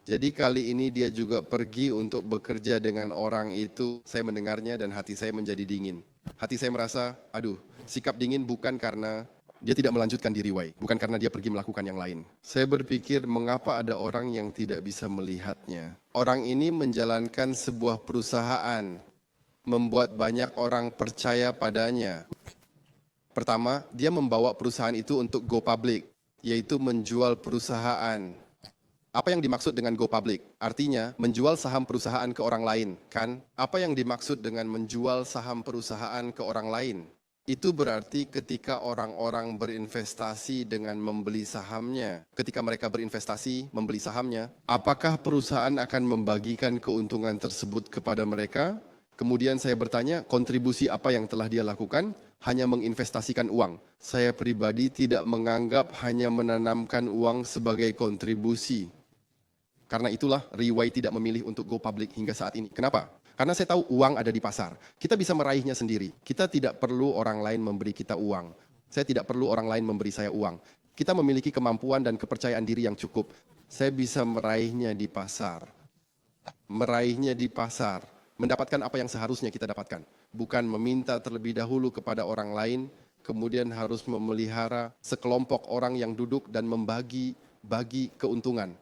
Jadi kali ini dia juga pergi untuk bekerja dengan orang itu. Saya mendengarnya dan hati saya menjadi dingin. Hati saya merasa, aduh, sikap dingin bukan karena Dia tidak melanjutkan di riwai, bukan karena dia pergi melakukan yang lain. Saya berpikir mengapa ada orang yang tidak bisa melihatnya. Orang ini menjalankan sebuah perusahaan, membuat banyak orang percaya padanya. Pertama, dia membawa perusahaan itu untuk go public, yaitu menjual perusahaan. Apa yang dimaksud dengan go public? Artinya menjual saham perusahaan ke orang lain, kan? Apa yang dimaksud dengan menjual saham perusahaan ke orang lain? Itu berarti ketika orang-orang berinvestasi dengan membeli sahamnya, ketika mereka berinvestasi membeli sahamnya, apakah perusahaan akan membagikan keuntungan tersebut kepada mereka? Kemudian saya bertanya, kontribusi apa yang telah dia lakukan? Hanya menginvestasikan uang. Saya pribadi tidak menganggap hanya menanamkan uang sebagai kontribusi. Karena itulah Riwai tidak memilih untuk go public hingga saat ini. Kenapa? Karena saya tahu uang ada di pasar. Kita bisa meraihnya sendiri. Kita tidak perlu orang lain memberi kita uang. Saya tidak perlu orang lain memberi saya uang. Kita memiliki kemampuan dan kepercayaan diri yang cukup. Saya bisa meraihnya di pasar. Meraihnya di pasar. Mendapatkan apa yang seharusnya kita dapatkan. Bukan meminta terlebih dahulu kepada orang lain, kemudian harus memelihara sekelompok orang yang duduk dan membagi keuntungan.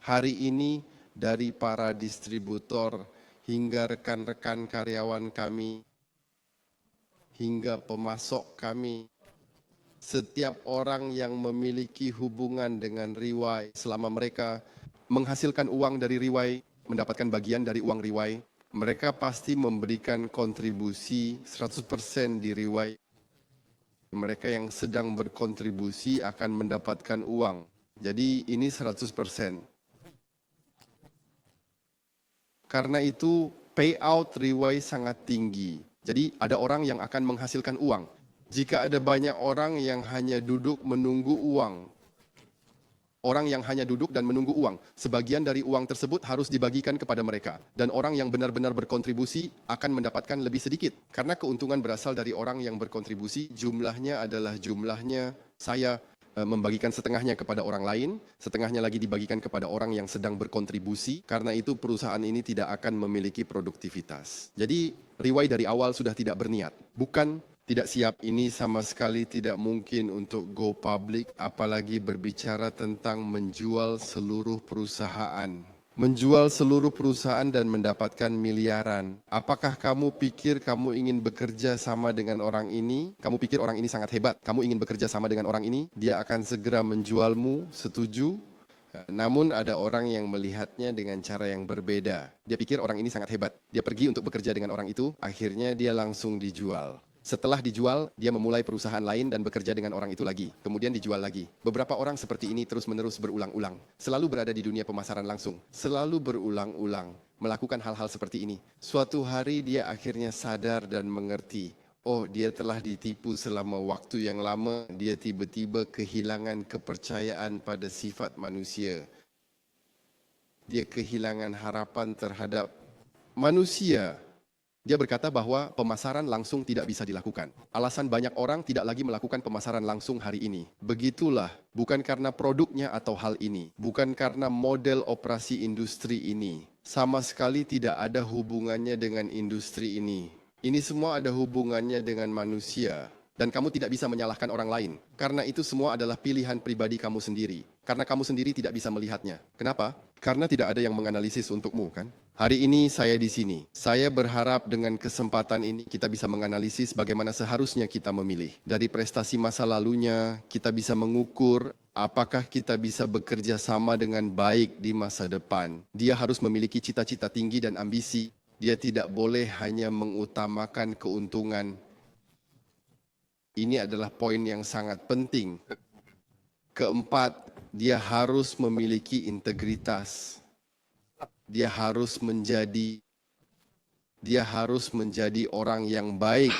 Hari ini dari para distributor hingga rekan-rekan karyawan kami, hingga pemasok kami, setiap orang yang memiliki hubungan dengan Riwai selama mereka menghasilkan uang dari Riwai, mendapatkan bagian dari uang Riwai, mereka pasti memberikan kontribusi 100% di Riwai. Mereka yang sedang berkontribusi akan mendapatkan uang. Jadi ini 100%. Karena itu payout Riwai sangat tinggi. Jadi ada orang yang akan menghasilkan uang. Jika ada banyak orang yang hanya duduk menunggu uang, orang yang hanya duduk dan menunggu uang, sebagian dari uang tersebut harus dibagikan kepada mereka. Dan orang yang benar-benar berkontribusi akan mendapatkan lebih sedikit. Karena keuntungan berasal dari orang yang berkontribusi, jumlahnya adalah jumlahnya saya membagikan setengahnya kepada orang lain, setengahnya lagi dibagikan kepada orang yang sedang berkontribusi, karena itu perusahaan ini tidak akan memiliki produktivitas. Jadi Riwai dari awal sudah tidak berniat, bukan tidak siap, ini sama sekali tidak mungkin untuk go public, apalagi berbicara tentang menjual seluruh perusahaan. Menjual seluruh perusahaan dan mendapatkan miliaran. Apakah kamu pikir kamu ingin bekerja sama dengan orang ini? Kamu pikir orang ini sangat hebat? Kamu ingin bekerja sama dengan orang ini? Dia akan segera menjualmu, setuju? Namun ada orang yang melihatnya dengan cara yang berbeda. Dia pikir orang ini sangat hebat. Dia pergi untuk bekerja dengan orang itu, akhirnya dia langsung dijual. Setelah dijual, dia memulai perusahaan lain dan bekerja dengan orang itu lagi. Kemudian dijual lagi. Beberapa orang seperti ini terus-menerus berulang-ulang. Selalu berada di dunia pemasaran langsung. Selalu berulang-ulang. Melakukan hal-hal seperti ini. Suatu hari dia akhirnya sadar dan mengerti. Oh, dia telah ditipu selama waktu yang lama. Dia tiba-tiba kehilangan kepercayaan pada sifat manusia. Dia kehilangan harapan terhadap manusia. Dia berkata bahwa pemasaran langsung tidak bisa dilakukan. Alasan banyak orang tidak lagi melakukan pemasaran langsung hari ini. Begitulah, bukan karena produknya atau hal ini, bukan karena model operasi industri ini. Sama sekali tidak ada hubungannya dengan industri ini. Ini semua ada hubungannya dengan manusia. Dan kamu tidak bisa menyalahkan orang lain. Karena itu semua adalah pilihan pribadi kamu sendiri. Karena kamu sendiri tidak bisa melihatnya. Kenapa? Karena tidak ada yang menganalisis untukmu, kan? Hari ini saya di sini. Saya berharap dengan kesempatan ini kita bisa menganalisis bagaimana seharusnya kita memilih. Dari prestasi masa lalunya, kita bisa mengukur apakah kita bisa bekerja sama dengan baik di masa depan. Dia harus memiliki cita-cita tinggi dan ambisi. Dia tidak boleh hanya mengutamakan keuntungan. Ini adalah poin yang sangat penting. Keempat, dia harus memiliki integritas. Dia harus menjadi orang yang baik.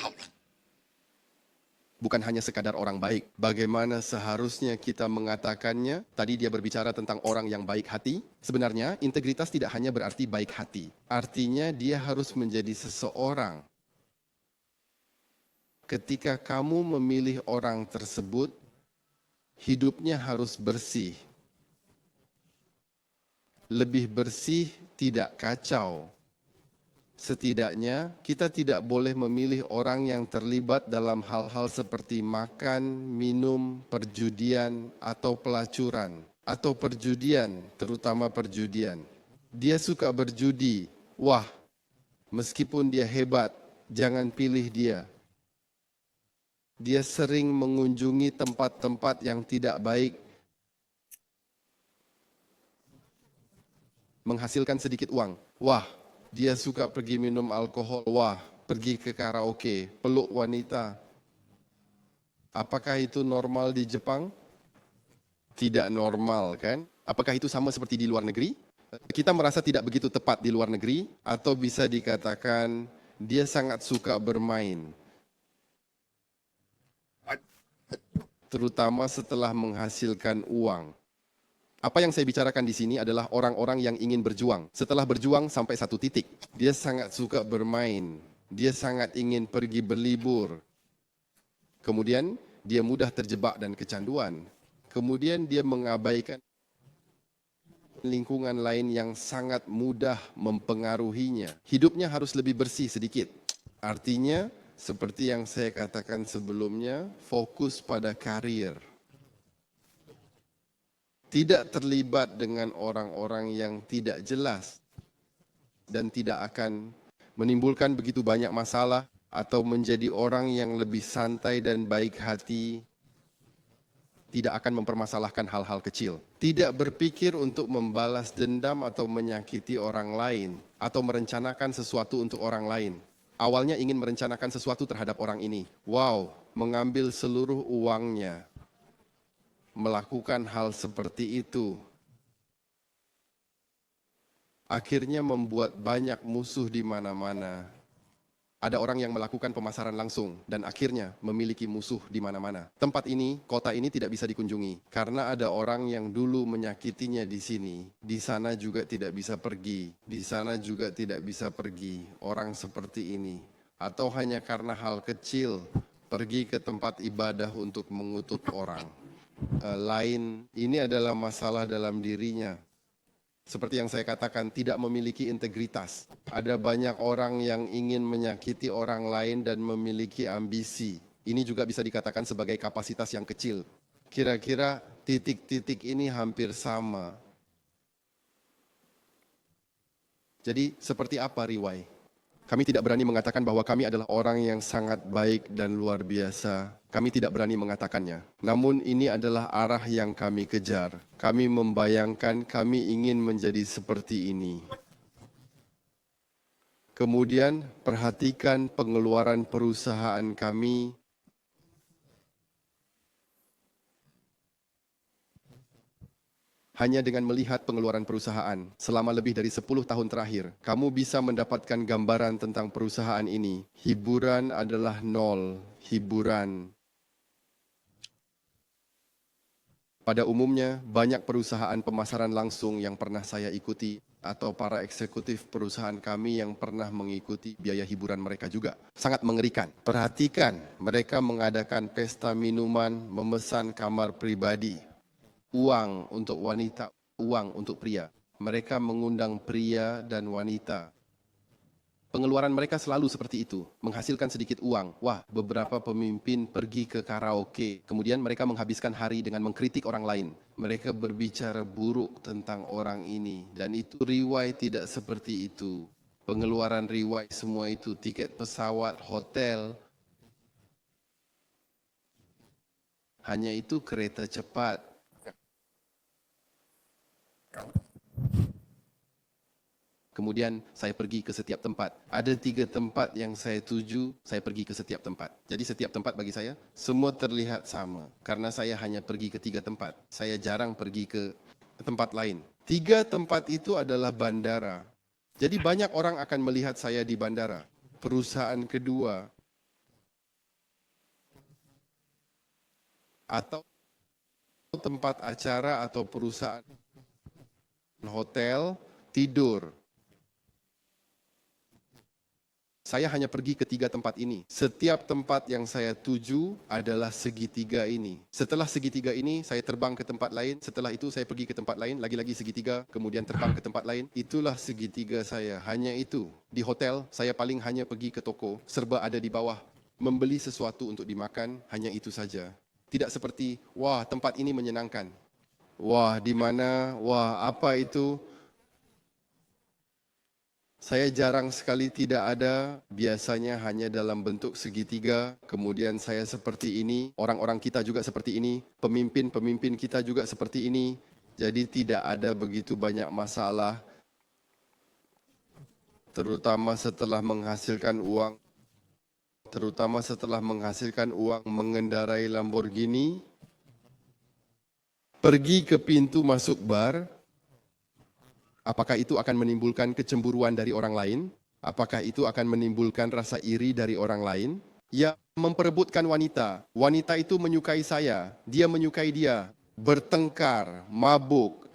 Bukan hanya sekadar orang baik. Bagaimana seharusnya kita mengatakannya? Tadi dia berbicara tentang orang yang baik hati. Sebenarnya integritas tidak hanya berarti baik hati. Artinya dia harus menjadi seseorang. Ketika kamu memilih orang tersebut, hidupnya harus bersih. Lebih bersih, tidak kacau. Setidaknya kita tidak boleh memilih orang yang terlibat dalam hal-hal seperti makan, minum, perjudian, atau pelacuran. Atau perjudian, terutama perjudian. Dia suka berjudi. Wah, meskipun dia hebat, jangan pilih dia. Dia sering mengunjungi tempat-tempat yang tidak baik, menghasilkan sedikit uang. Wah, dia suka pergi minum alkohol. Wah, pergi ke karaoke, peluk wanita. Apakah itu normal di Jepang? Tidak normal, kan? Apakah itu sama seperti di luar negeri? Kita merasa tidak begitu tepat di luar negeri, atau bisa dikatakan dia sangat suka bermain. Terutama setelah menghasilkan uang. Apa yang saya bicarakan di sini adalah orang-orang yang ingin berjuang. Setelah berjuang sampai satu titik, dia sangat suka bermain. Dia sangat ingin pergi berlibur. Kemudian dia mudah terjebak dan kecanduan. Kemudian dia mengabaikan lingkungan lain yang sangat mudah mempengaruhinya. Hidupnya harus lebih bersih sedikit. Artinya, seperti yang saya katakan sebelumnya, fokus pada karir. Tidak terlibat dengan orang-orang yang tidak jelas dan tidak akan menimbulkan begitu banyak masalah atau menjadi orang yang lebih santai dan baik hati, tidak akan mempermasalahkan hal-hal kecil. Tidak berpikir untuk membalas dendam atau menyakiti orang lain atau merencanakan sesuatu untuk orang lain. Awalnya ingin merencanakan sesuatu terhadap orang ini. Wow, mengambil seluruh uangnya. Melakukan hal seperti itu akhirnya membuat banyak musuh di mana-mana. Ada orang yang melakukan pemasaran langsung dan akhirnya memiliki musuh di mana-mana. Tempat ini, kota ini tidak bisa dikunjungi karena ada orang yang dulu menyakitinya di sini. Di sana juga tidak bisa pergi, di sana juga tidak bisa pergi. Orang seperti ini, atau hanya karena hal kecil pergi ke tempat ibadah untuk mengutuk orang lain, ini adalah masalah dalam dirinya. Seperti yang saya katakan, tidak memiliki integritas. Ada banyak orang yang ingin menyakiti orang lain dan memiliki ambisi. Ini juga bisa dikatakan sebagai kapasitas yang kecil. Kira-kira titik-titik ini hampir sama. Jadi seperti apa riwayat? Kami tidak berani mengatakan bahwa kami adalah orang yang sangat baik dan luar biasa. Kami tidak berani mengatakannya. Namun ini adalah arah yang kami kejar. Kami membayangkan kami ingin menjadi seperti ini. Kemudian perhatikan pengeluaran perusahaan kami. Hanya dengan melihat pengeluaran perusahaan selama lebih dari 10 tahun terakhir, kamu bisa mendapatkan gambaran tentang perusahaan ini. Hiburan adalah nol. Hiburan. Pada umumnya, banyak perusahaan pemasaran langsung yang pernah saya ikuti atau para eksekutif perusahaan kami yang pernah mengikuti biaya hiburan mereka juga. Sangat mengerikan. Perhatikan, mereka mengadakan pesta minuman, memesan kamar pribadi. Uang untuk wanita, uang untuk pria. Mereka mengundang pria dan wanita. Pengeluaran mereka selalu seperti itu, menghasilkan sedikit uang. Wah, beberapa pemimpin pergi ke karaoke, kemudian mereka menghabiskan hari dengan mengkritik orang lain. Mereka berbicara buruk tentang orang ini, dan itu riwayat tidak seperti itu. Pengeluaran riwayat semua itu, tiket pesawat, hotel, hanya itu kereta cepat. Kemudian saya pergi ke setiap tempat. Ada 3 tempat yang saya tuju, saya pergi ke setiap tempat. Jadi setiap tempat bagi saya, semua terlihat sama. Karena saya hanya pergi ke 3 tempat. Saya jarang pergi ke tempat lain. 3 tempat itu adalah bandara. Jadi banyak orang akan melihat saya di bandara. Perusahaan kedua, atau tempat acara atau perusahaan hotel, tidur. Saya hanya pergi ke 3 tempat ini. Setiap tempat yang saya tuju adalah segitiga ini. Setelah segitiga ini, saya terbang ke tempat lain. Setelah itu, saya pergi ke tempat lain. Lagi-lagi segitiga, kemudian terbang ke tempat lain. Itulah segitiga saya. Hanya itu. Di hotel, saya paling hanya pergi ke toko. Serba ada di bawah. Membeli sesuatu untuk dimakan, hanya itu saja. Tidak seperti, wah tempat ini menyenangkan. Wah di mana, wah apa itu. Saya jarang sekali tidak ada, biasanya hanya dalam bentuk segitiga, kemudian saya seperti ini, orang-orang kita juga seperti ini, pemimpin-pemimpin kita juga seperti ini, jadi tidak ada begitu banyak masalah, terutama setelah menghasilkan uang mengendarai Lamborghini, pergi ke pintu masuk bar. Apakah itu akan menimbulkan kecemburuan dari orang lain? Apakah itu akan menimbulkan rasa iri dari orang lain? Ya, memperebutkan wanita. Wanita itu menyukai saya, dia menyukai dia. Bertengkar, mabuk.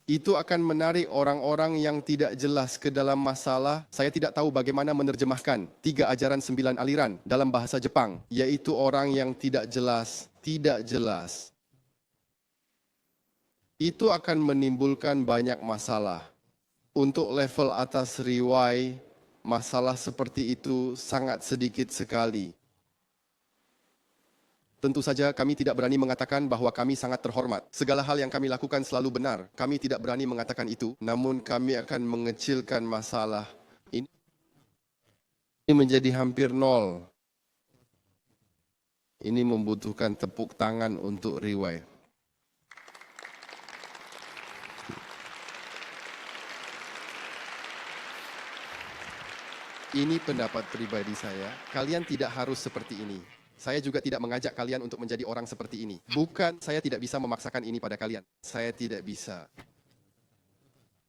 Itu akan menarik orang-orang yang tidak jelas ke dalam masalah. Saya tidak tahu bagaimana menerjemahkan 3 ajaran 9 aliran dalam bahasa Jepang, yaitu orang yang tidak jelas. Itu akan menimbulkan banyak masalah. Untuk level atas riwai, masalah seperti itu sangat sedikit sekali. Tentu saja kami tidak berani mengatakan bahwa kami sangat terhormat. Segala hal yang kami lakukan selalu benar. Kami tidak berani mengatakan itu, namun kami akan mengecilkan masalah. Ini menjadi hampir nol. Ini membutuhkan tepuk tangan untuk riwai. Ini pendapat pribadi saya, kalian tidak harus seperti ini. Saya juga tidak mengajak kalian untuk menjadi orang seperti ini. Bukan, saya tidak bisa memaksakan ini pada kalian. Saya tidak bisa.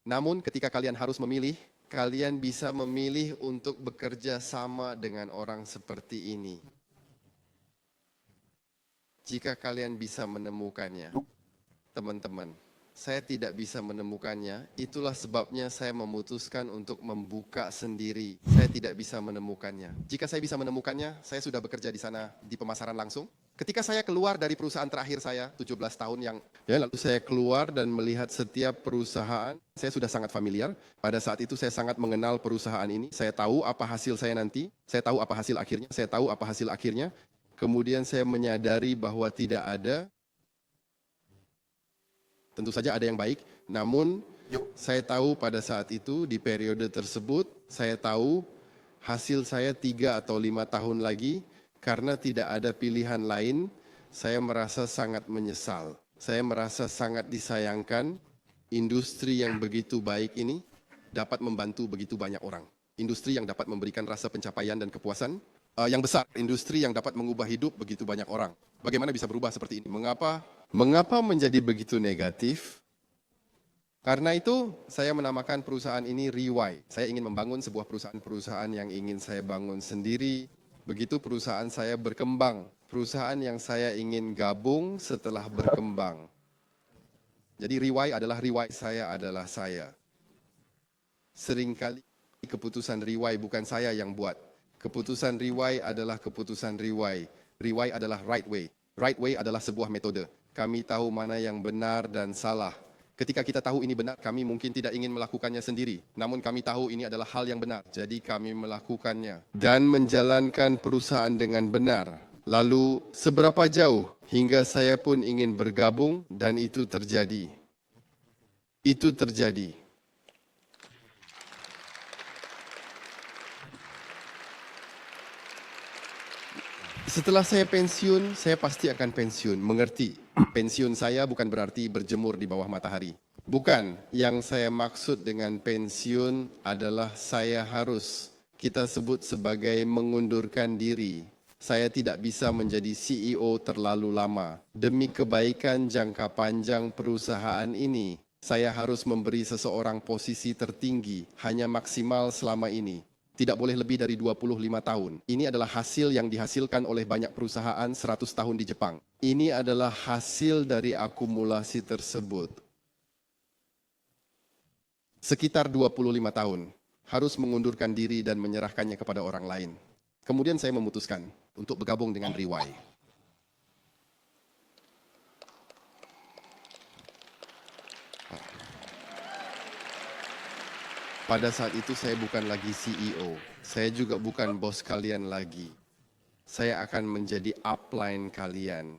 Namun ketika kalian harus memilih, kalian bisa memilih untuk bekerja sama dengan orang seperti ini. Jika kalian bisa menemukannya, teman-teman. Saya tidak bisa menemukannya, itulah sebabnya saya memutuskan untuk membuka sendiri. Saya tidak bisa menemukannya. Jika saya bisa menemukannya, saya sudah bekerja di sana di pemasaran langsung. Ketika saya keluar dari perusahaan terakhir saya, 17 tahun lalu saya keluar dan melihat setiap perusahaan, saya sudah sangat familiar. Pada saat itu saya sangat mengenal perusahaan ini. Saya tahu apa hasil saya nanti, saya tahu apa hasil akhirnya, Kemudian saya menyadari bahwa tidak ada. Tentu saja ada yang baik, namun saya tahu pada saat itu di periode tersebut, saya tahu hasil saya 3 atau 5 tahun lagi, karena tidak ada pilihan lain, saya merasa sangat menyesal. Saya merasa sangat disayangkan, industri yang begitu baik ini dapat membantu begitu banyak orang. Industri yang dapat memberikan rasa pencapaian dan kepuasan yang besar, industri yang dapat mengubah hidup begitu banyak orang. Bagaimana bisa berubah seperti ini? Mengapa menjadi begitu negatif? Karena itu saya menamakan perusahaan ini Riwai. Saya ingin membangun sebuah perusahaan yang ingin saya bangun sendiri. Begitu perusahaan saya berkembang, perusahaan yang saya ingin gabung setelah berkembang. Jadi Riwai adalah Riwai, saya adalah saya. Seringkali keputusan Riwai bukan saya yang buat. Keputusan Riwai adalah keputusan Riwai. Riwai adalah right way. Right way adalah sebuah metode. Kami tahu mana yang benar dan salah. Ketika kita tahu ini benar, kami mungkin tidak ingin melakukannya sendiri. Namun kami tahu ini adalah hal yang benar. Jadi kami melakukannya. Dan menjalankan perusahaan dengan benar. Lalu seberapa jauh hingga saya pun ingin bergabung dan itu terjadi. Itu terjadi. Setelah saya pensiun, saya pasti akan pensiun. Mengerti? Pensiun saya bukan berarti berjemur di bawah matahari. Bukan. Yang saya maksud dengan pensiun adalah saya harus, kita sebut sebagai mengundurkan diri. Saya tidak bisa menjadi CEO terlalu lama. Demi kebaikan jangka panjang perusahaan ini, saya harus memberi seseorang posisi tertinggi, hanya maksimal selama ini. Tidak boleh lebih dari 25 tahun. Ini adalah hasil yang dihasilkan oleh banyak perusahaan 100 tahun di Jepang. Ini adalah hasil dari akumulasi tersebut. Sekitar 25 tahun. harus mengundurkan diri dan menyerahkannya kepada orang lain. Kemudian saya memutuskan untuk bergabung dengan Riwai. Pada saat itu saya bukan lagi CEO, saya juga bukan bos kalian lagi. Saya akan menjadi upline kalian.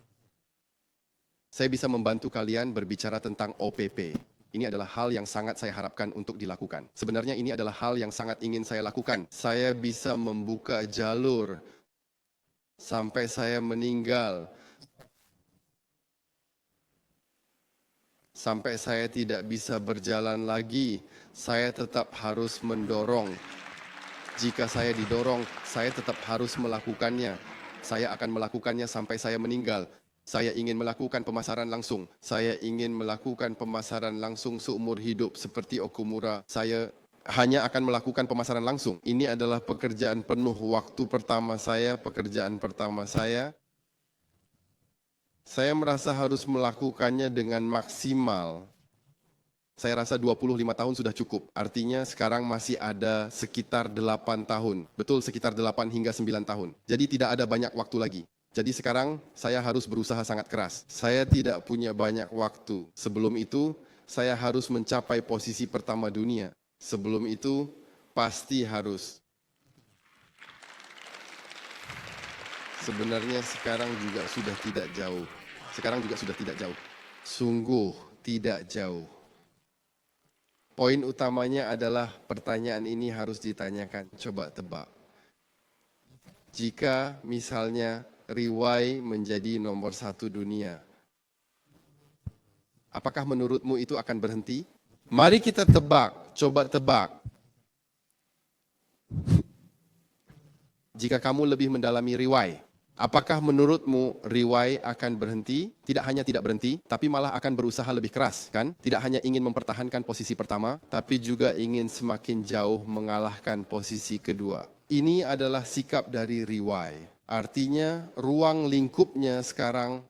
Saya bisa membantu kalian berbicara tentang OPP. Ini adalah hal yang sangat saya harapkan untuk dilakukan. Sebenarnya ini adalah hal yang sangat ingin saya lakukan. Saya bisa membuka jalur sampai saya meninggal. Sampai saya tidak bisa berjalan lagi, saya tetap harus mendorong. Jika saya didorong, saya tetap harus melakukannya. Saya akan melakukannya sampai saya meninggal. Saya ingin melakukan pemasaran langsung. Saya ingin melakukan pemasaran langsung seumur hidup seperti Okumura. Saya hanya akan melakukan pemasaran langsung. Ini adalah pekerjaan penuh waktu pertama saya, pekerjaan pertama saya. Saya merasa harus melakukannya dengan maksimal. Saya rasa 25 tahun sudah cukup. Artinya sekarang masih ada sekitar 8 tahun. Betul, sekitar 8 hingga 9 tahun. Jadi tidak ada banyak waktu lagi. Jadi sekarang saya harus berusaha sangat keras. Saya tidak punya banyak waktu. Sebelum itu, saya harus mencapai posisi pertama dunia. Sebelum itu, pasti harus. Sebenarnya sekarang juga sudah tidak jauh. Sekarang juga sudah tidak jauh. Sungguh tidak jauh. Poin utamanya adalah pertanyaan ini harus ditanyakan. Coba tebak. Jika misalnya Riwai menjadi nomor 1 dunia, apakah menurutmu itu akan berhenti? Mari kita tebak, coba tebak. Jika kamu lebih mendalami Riwai, apakah menurutmu Riwai akan berhenti? Tidak hanya tidak berhenti, tapi malah akan berusaha lebih keras, kan? Tidak hanya ingin mempertahankan posisi pertama, tapi juga ingin semakin jauh mengalahkan posisi kedua. Ini adalah sikap dari Riwai. Artinya ruang lingkupnya sekarang,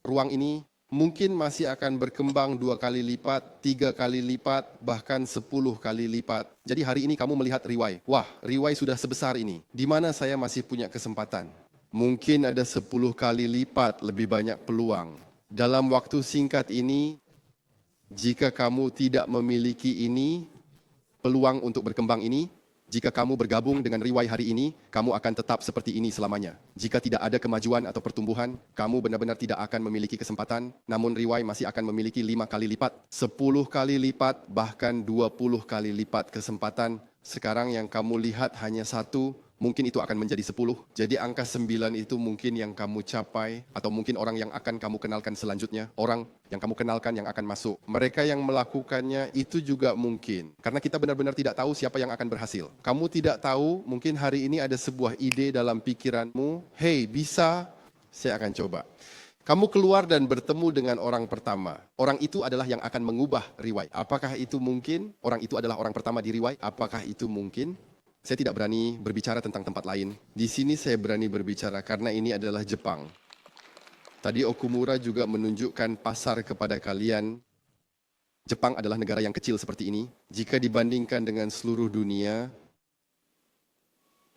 ruang ini mungkin masih akan berkembang 2 kali lipat, 3 kali lipat, bahkan 10 kali lipat. Jadi hari ini kamu melihat Riwai. Wah, Riwai sudah sebesar ini. Di mana saya masih punya kesempatan? Mungkin ada 10 kali lipat lebih banyak peluang. Dalam waktu singkat ini, jika kamu tidak memiliki ini, peluang untuk berkembang ini, jika kamu bergabung dengan Riwai hari ini, kamu akan tetap seperti ini selamanya. Jika tidak ada kemajuan atau pertumbuhan, kamu benar-benar tidak akan memiliki kesempatan, namun Riwai masih akan memiliki 5 kali lipat, 10 kali lipat, bahkan 20 kali lipat kesempatan. Sekarang yang kamu lihat hanya 1, mungkin itu akan menjadi 10. Jadi angka 9 itu mungkin yang kamu capai, atau mungkin orang yang akan kamu kenalkan selanjutnya, orang yang kamu kenalkan yang akan masuk. Mereka yang melakukannya itu juga mungkin. Karena kita benar-benar tidak tahu siapa yang akan berhasil. Kamu tidak tahu, mungkin hari ini ada sebuah ide dalam pikiranmu, hey bisa, saya akan coba. Kamu keluar dan bertemu dengan orang pertama. Orang itu adalah yang akan mengubah Riwai. Apakah itu mungkin? Orang itu adalah orang pertama di Riwai. Apakah itu mungkin? Saya tidak berani berbicara tentang tempat lain. Di sini saya berani berbicara karena ini adalah Jepang. Tadi Okumura juga menunjukkan pasar kepada kalian. Jepang adalah negara yang kecil seperti ini. Jika dibandingkan dengan seluruh dunia,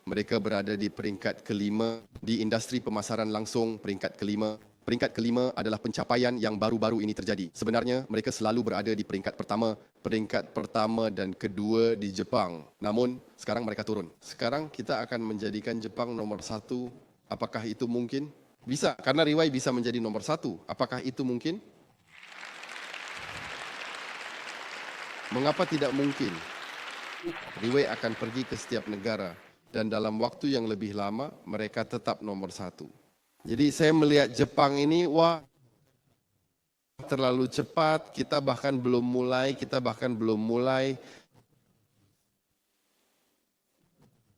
mereka berada di peringkat kelima. Di industri pemasaran langsung, peringkat kelima. Peringkat kelima adalah pencapaian yang baru-baru ini terjadi. Sebenarnya mereka selalu berada di peringkat pertama dan kedua di Jepang. Namun sekarang mereka turun. Sekarang kita akan menjadikan Jepang nomor 1. Apakah itu mungkin? Bisa, karena Riwai bisa menjadi nomor 1. Apakah itu mungkin? Mengapa tidak mungkin? Riwai akan pergi ke setiap negara dan dalam waktu yang lebih lama mereka tetap nomor 1. Jadi saya melihat Jepang ini, wah terlalu cepat, kita bahkan belum mulai.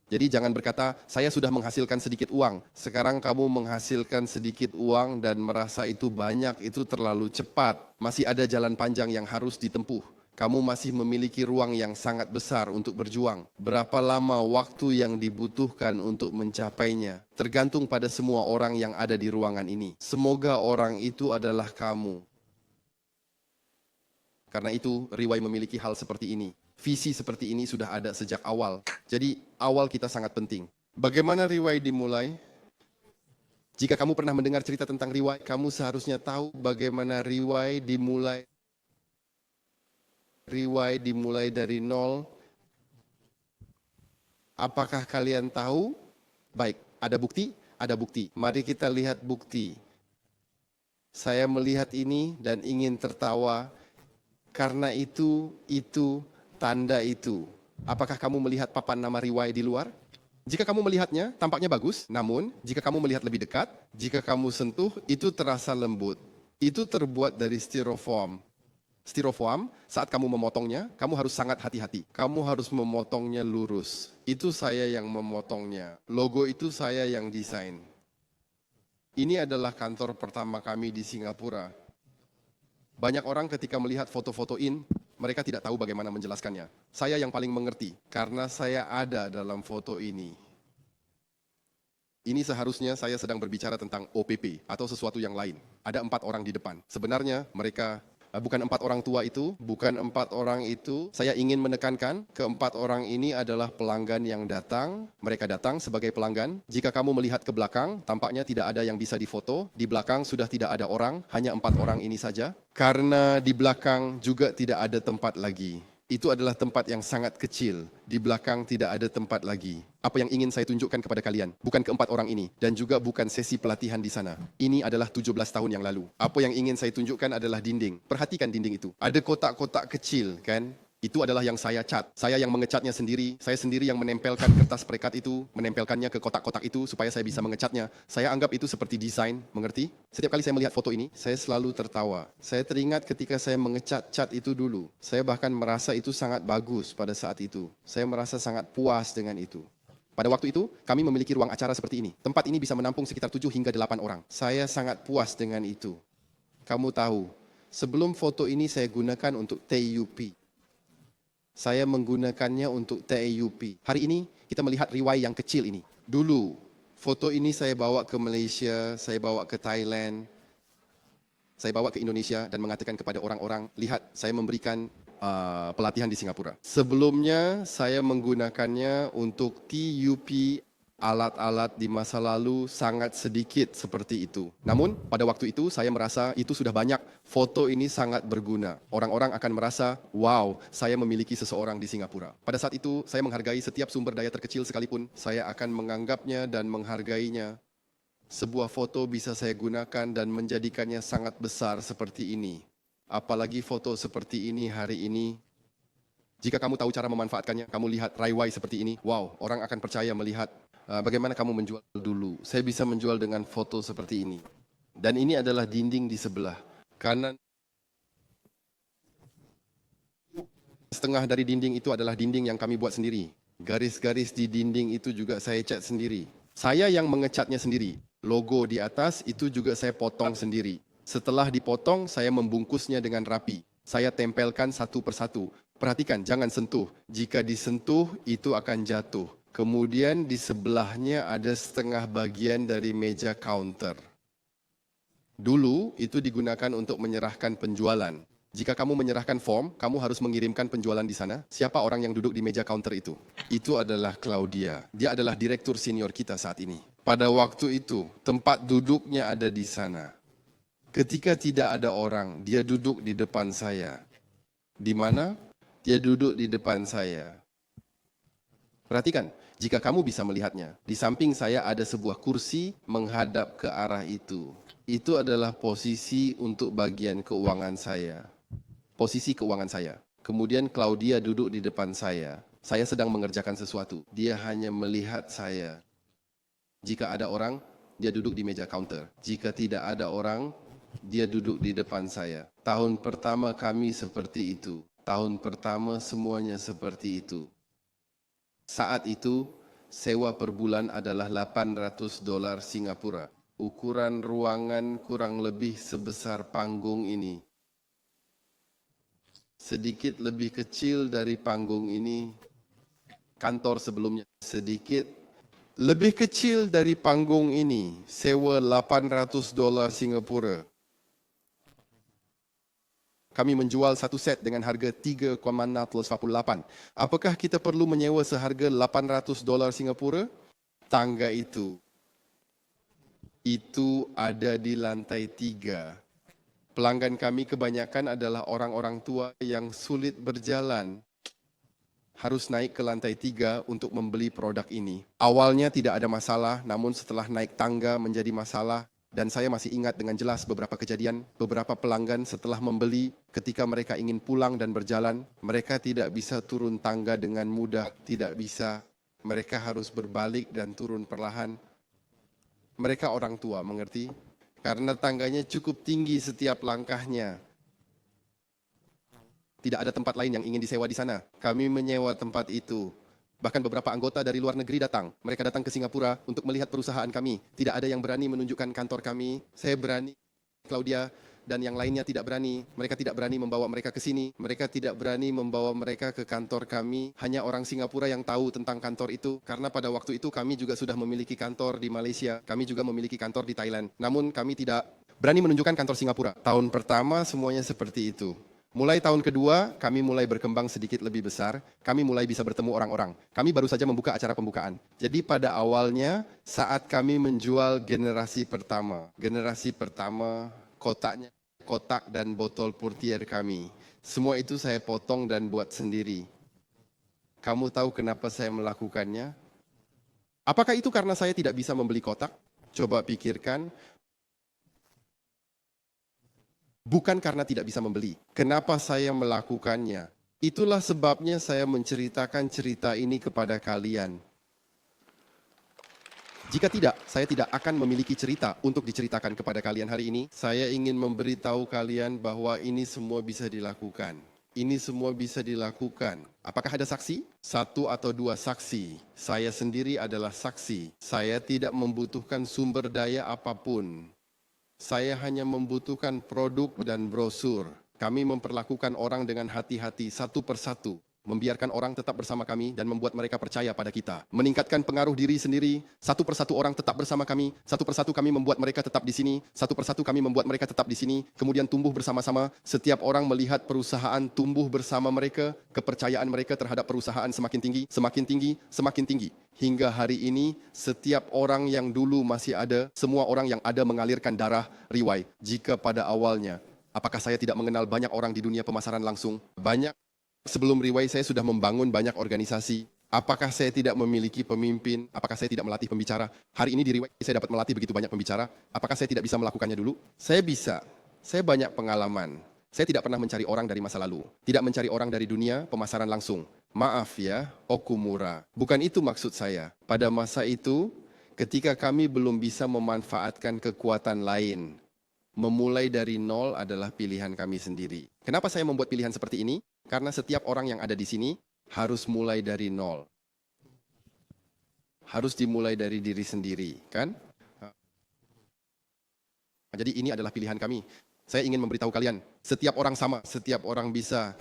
Jadi jangan berkata, saya sudah menghasilkan sedikit uang. Sekarang kamu menghasilkan sedikit uang dan merasa itu banyak, itu terlalu cepat. Masih ada jalan panjang yang harus ditempuh. Kamu masih memiliki ruang yang sangat besar untuk berjuang. Berapa lama waktu yang dibutuhkan untuk mencapainya? Tergantung pada semua orang yang ada di ruangan ini. Semoga orang itu adalah kamu. Karena itu, Riwai memiliki hal seperti ini. Visi seperti ini sudah ada sejak awal. Jadi awal kita sangat penting. Bagaimana riwayat dimulai? Jika kamu pernah mendengar cerita tentang riwayat, kamu seharusnya tahu bagaimana riwayat dimulai. Riwayat dimulai dari nol. Apakah kalian tahu? Baik, ada bukti? Ada bukti. Mari kita lihat bukti. Saya melihat ini dan ingin tertawa karena itu, tanda itu. Apakah kamu melihat papan nama riwayat di luar? Jika kamu melihatnya, tampaknya bagus. Namun, jika kamu melihat lebih dekat, jika kamu sentuh, itu terasa lembut. Itu terbuat dari styrofoam. Styrofoam, saat kamu memotongnya, kamu harus sangat hati-hati. Kamu harus memotongnya lurus. Itu saya yang memotongnya. Logo itu saya yang desain. Ini adalah kantor pertama kami di Singapura. Banyak orang ketika melihat foto-foto mereka tidak tahu bagaimana menjelaskannya. Saya yang paling mengerti, karena saya ada dalam foto ini. Ini seharusnya saya sedang berbicara tentang OPP atau sesuatu yang lain. Ada 4 orang di depan. Sebenarnya mereka bukan 4 orang tua itu, bukan 4 orang itu. Saya ingin menekankan, ke-4 orang ini adalah pelanggan yang datang. Mereka datang sebagai pelanggan. Jika kamu melihat ke belakang, tampaknya tidak ada yang bisa difoto. Di belakang sudah tidak ada orang, hanya 4 orang ini saja. Karena di belakang juga tidak ada tempat lagi. Itu adalah tempat yang sangat kecil. Di belakang tidak ada tempat lagi. Apa yang ingin saya tunjukkan kepada kalian? Bukan ke-4 orang ini. Dan juga bukan sesi pelatihan di sana. Ini adalah 17 tahun yang lalu. Apa yang ingin saya tunjukkan adalah dinding. Perhatikan dinding itu. Ada kotak-kotak kecil, kan? Itu adalah yang saya cat. Saya yang mengecatnya sendiri. Saya sendiri yang menempelkan kertas perekat itu, menempelkannya ke kotak-kotak itu supaya saya bisa mengecatnya. Saya anggap itu seperti desain, mengerti? Setiap kali saya melihat foto ini, saya selalu tertawa. Saya teringat ketika saya mengecat cat itu dulu. Saya bahkan merasa itu sangat bagus pada saat itu. Saya merasa sangat puas dengan itu. Pada waktu itu, kami memiliki ruang acara seperti ini. Tempat ini bisa menampung sekitar 7 hingga 8 orang. Saya sangat puas dengan itu. Kamu tahu, sebelum foto ini saya gunakan untuk TUP. Saya menggunakannya untuk TAUP. Hari ini kita melihat riwayat yang kecil ini. Dulu, foto ini saya bawa ke Malaysia, saya bawa ke Thailand, saya bawa ke Indonesia dan mengatakan kepada orang-orang, lihat saya memberikan pelatihan di Singapura. Sebelumnya saya menggunakannya untuk TUP. Alat-alat di masa lalu sangat sedikit seperti itu. Namun, pada waktu itu saya merasa itu sudah banyak. Foto ini sangat berguna. Orang-orang akan merasa, wow, saya memiliki seseorang di Singapura. Pada saat itu, saya menghargai setiap sumber daya terkecil sekalipun. Saya akan menganggapnya dan menghargainya. Sebuah foto bisa saya gunakan dan menjadikannya sangat besar seperti ini. Apalagi foto seperti ini hari ini. Jika kamu tahu cara memanfaatkannya, kamu lihat riwayat seperti ini, wow, orang akan percaya melihat bagaimana kamu menjual dulu. Saya bisa menjual dengan foto seperti ini. Dan ini adalah dinding di sebelah kanan. Setengah dari dinding itu adalah dinding yang kami buat sendiri. Garis-garis di dinding itu juga saya cat sendiri. Saya yang mengecatnya sendiri. Logo di atas itu juga saya potong sendiri. Setelah dipotong, saya membungkusnya dengan rapi. Saya tempelkan satu persatu. Perhatikan, jangan sentuh. Jika disentuh, itu akan jatuh. Kemudian di sebelahnya ada setengah bagian dari meja counter. Dulu itu digunakan untuk menyerahkan penjualan. Jika kamu menyerahkan form, kamu harus mengirimkan penjualan di sana. Siapa orang yang duduk di meja counter itu? Itu adalah Claudia. Dia adalah direktur senior kita saat ini. Pada waktu itu, tempat duduknya ada di sana. Ketika tidak ada orang, dia duduk di depan saya. Di mana? Dia duduk di depan saya. Perhatikan, jika kamu bisa melihatnya, di samping saya ada sebuah kursi menghadap ke arah itu. Itu adalah posisi untuk bagian keuangan saya. Posisi keuangan saya. Kemudian Claudia duduk di depan saya. Saya sedang mengerjakan sesuatu. Dia hanya melihat saya. Jika ada orang, dia duduk di meja counter. Jika tidak ada orang, dia duduk di depan saya. Tahun pertama kami seperti itu. Tahun pertama semuanya seperti itu. Saat itu, sewa per bulan adalah $800 Singapura. Ukuran ruangan kurang lebih sebesar panggung ini. Sedikit lebih kecil dari panggung ini, kantor sebelumnya. Sedikit lebih kecil dari panggung ini, sewa $800 Singapura. kami menjual satu set dengan harga 3,448. Apakah kita perlu menyewa seharga $800 Singapura? Tangga itu ada di lantai 3. Pelanggan kami kebanyakan adalah orang-orang tua yang sulit berjalan. Harus naik ke lantai 3 untuk membeli produk ini. Awalnya tidak ada masalah, namun setelah naik tangga menjadi masalah. Dan saya masih ingat dengan jelas beberapa kejadian, beberapa pelanggan setelah membeli, ketika mereka ingin pulang dan berjalan, mereka tidak bisa turun tangga dengan mudah, tidak bisa. Mereka harus berbalik dan turun perlahan. Mereka orang tua, mengerti? Karena tangganya cukup tinggi setiap langkahnya. Tidak ada tempat lain yang ingin disewa di sana. Kami menyewa tempat itu. Bahkan beberapa anggota dari luar negeri datang. Mereka datang ke Singapura untuk melihat perusahaan kami. Tidak ada yang berani menunjukkan kantor kami. Saya berani, Claudia, dan yang lainnya tidak berani. Mereka tidak berani membawa mereka ke sini. Mereka tidak berani membawa mereka ke kantor kami. Hanya orang Singapura yang tahu tentang kantor itu. Karena pada waktu itu kami juga sudah memiliki kantor di Malaysia. Kami juga memiliki kantor di Thailand. Namun kami tidak berani menunjukkan kantor Singapura. Tahun pertama semuanya seperti itu. Mulai tahun kedua, kami mulai berkembang sedikit lebih besar. Kami mulai bisa bertemu orang-orang. Kami baru saja membuka acara pembukaan. Jadi pada awalnya, saat kami menjual generasi pertama kotaknya, kotak dan botol portier kami. Semua itu saya potong dan buat sendiri. Kamu tahu kenapa saya melakukannya? Apakah itu karena saya tidak bisa membeli kotak? Coba pikirkan. Bukan karena tidak bisa membeli. Kenapa saya melakukannya? Itulah sebabnya saya menceritakan cerita ini kepada kalian. Jika tidak, saya tidak akan memiliki cerita untuk diceritakan kepada kalian hari ini. Saya ingin memberitahu kalian bahwa ini semua bisa dilakukan. Ini semua bisa dilakukan. Apakah ada saksi? 1 atau 2 saksi. Saya sendiri adalah saksi. Saya tidak membutuhkan sumber daya apapun. Saya hanya membutuhkan produk dan brosur. Kami memperlakukan orang dengan hati-hati satu persatu. Membiarkan orang tetap bersama kami dan membuat mereka percaya pada kita. Meningkatkan pengaruh diri sendiri, satu persatu orang tetap bersama kami, satu persatu kami membuat mereka tetap di sini, satu persatu kami membuat mereka tetap di sini, kemudian tumbuh bersama-sama. Setiap orang melihat perusahaan tumbuh bersama mereka, kepercayaan mereka terhadap perusahaan semakin tinggi, semakin tinggi, semakin tinggi. Hingga hari ini, setiap orang yang dulu masih ada, semua orang yang ada mengalirkan darah riwai. Jika pada awalnya, apakah saya tidak mengenal banyak orang di dunia pemasaran langsung? Banyak. Sebelum Riwai, saya sudah membangun banyak organisasi. Apakah saya tidak memiliki pemimpin? Apakah saya tidak melatih pembicara? Hari ini di Riwai, saya dapat melatih begitu banyak pembicara. Apakah saya tidak bisa melakukannya dulu? Saya bisa. Saya banyak pengalaman. Saya tidak pernah mencari orang dari masa lalu. Tidak mencari orang dari dunia pemasaran langsung. Maaf ya, Okumura. Bukan itu maksud saya. Pada masa itu, ketika kami belum bisa memanfaatkan kekuatan lain, memulai dari nol adalah pilihan kami sendiri. Kenapa saya membuat pilihan seperti ini? Karena setiap orang yang ada di sini harus mulai dari nol. Harus dimulai dari diri sendiri, kan? Jadi ini adalah pilihan kami. Saya ingin memberitahu kalian, setiap orang sama, setiap orang bisa.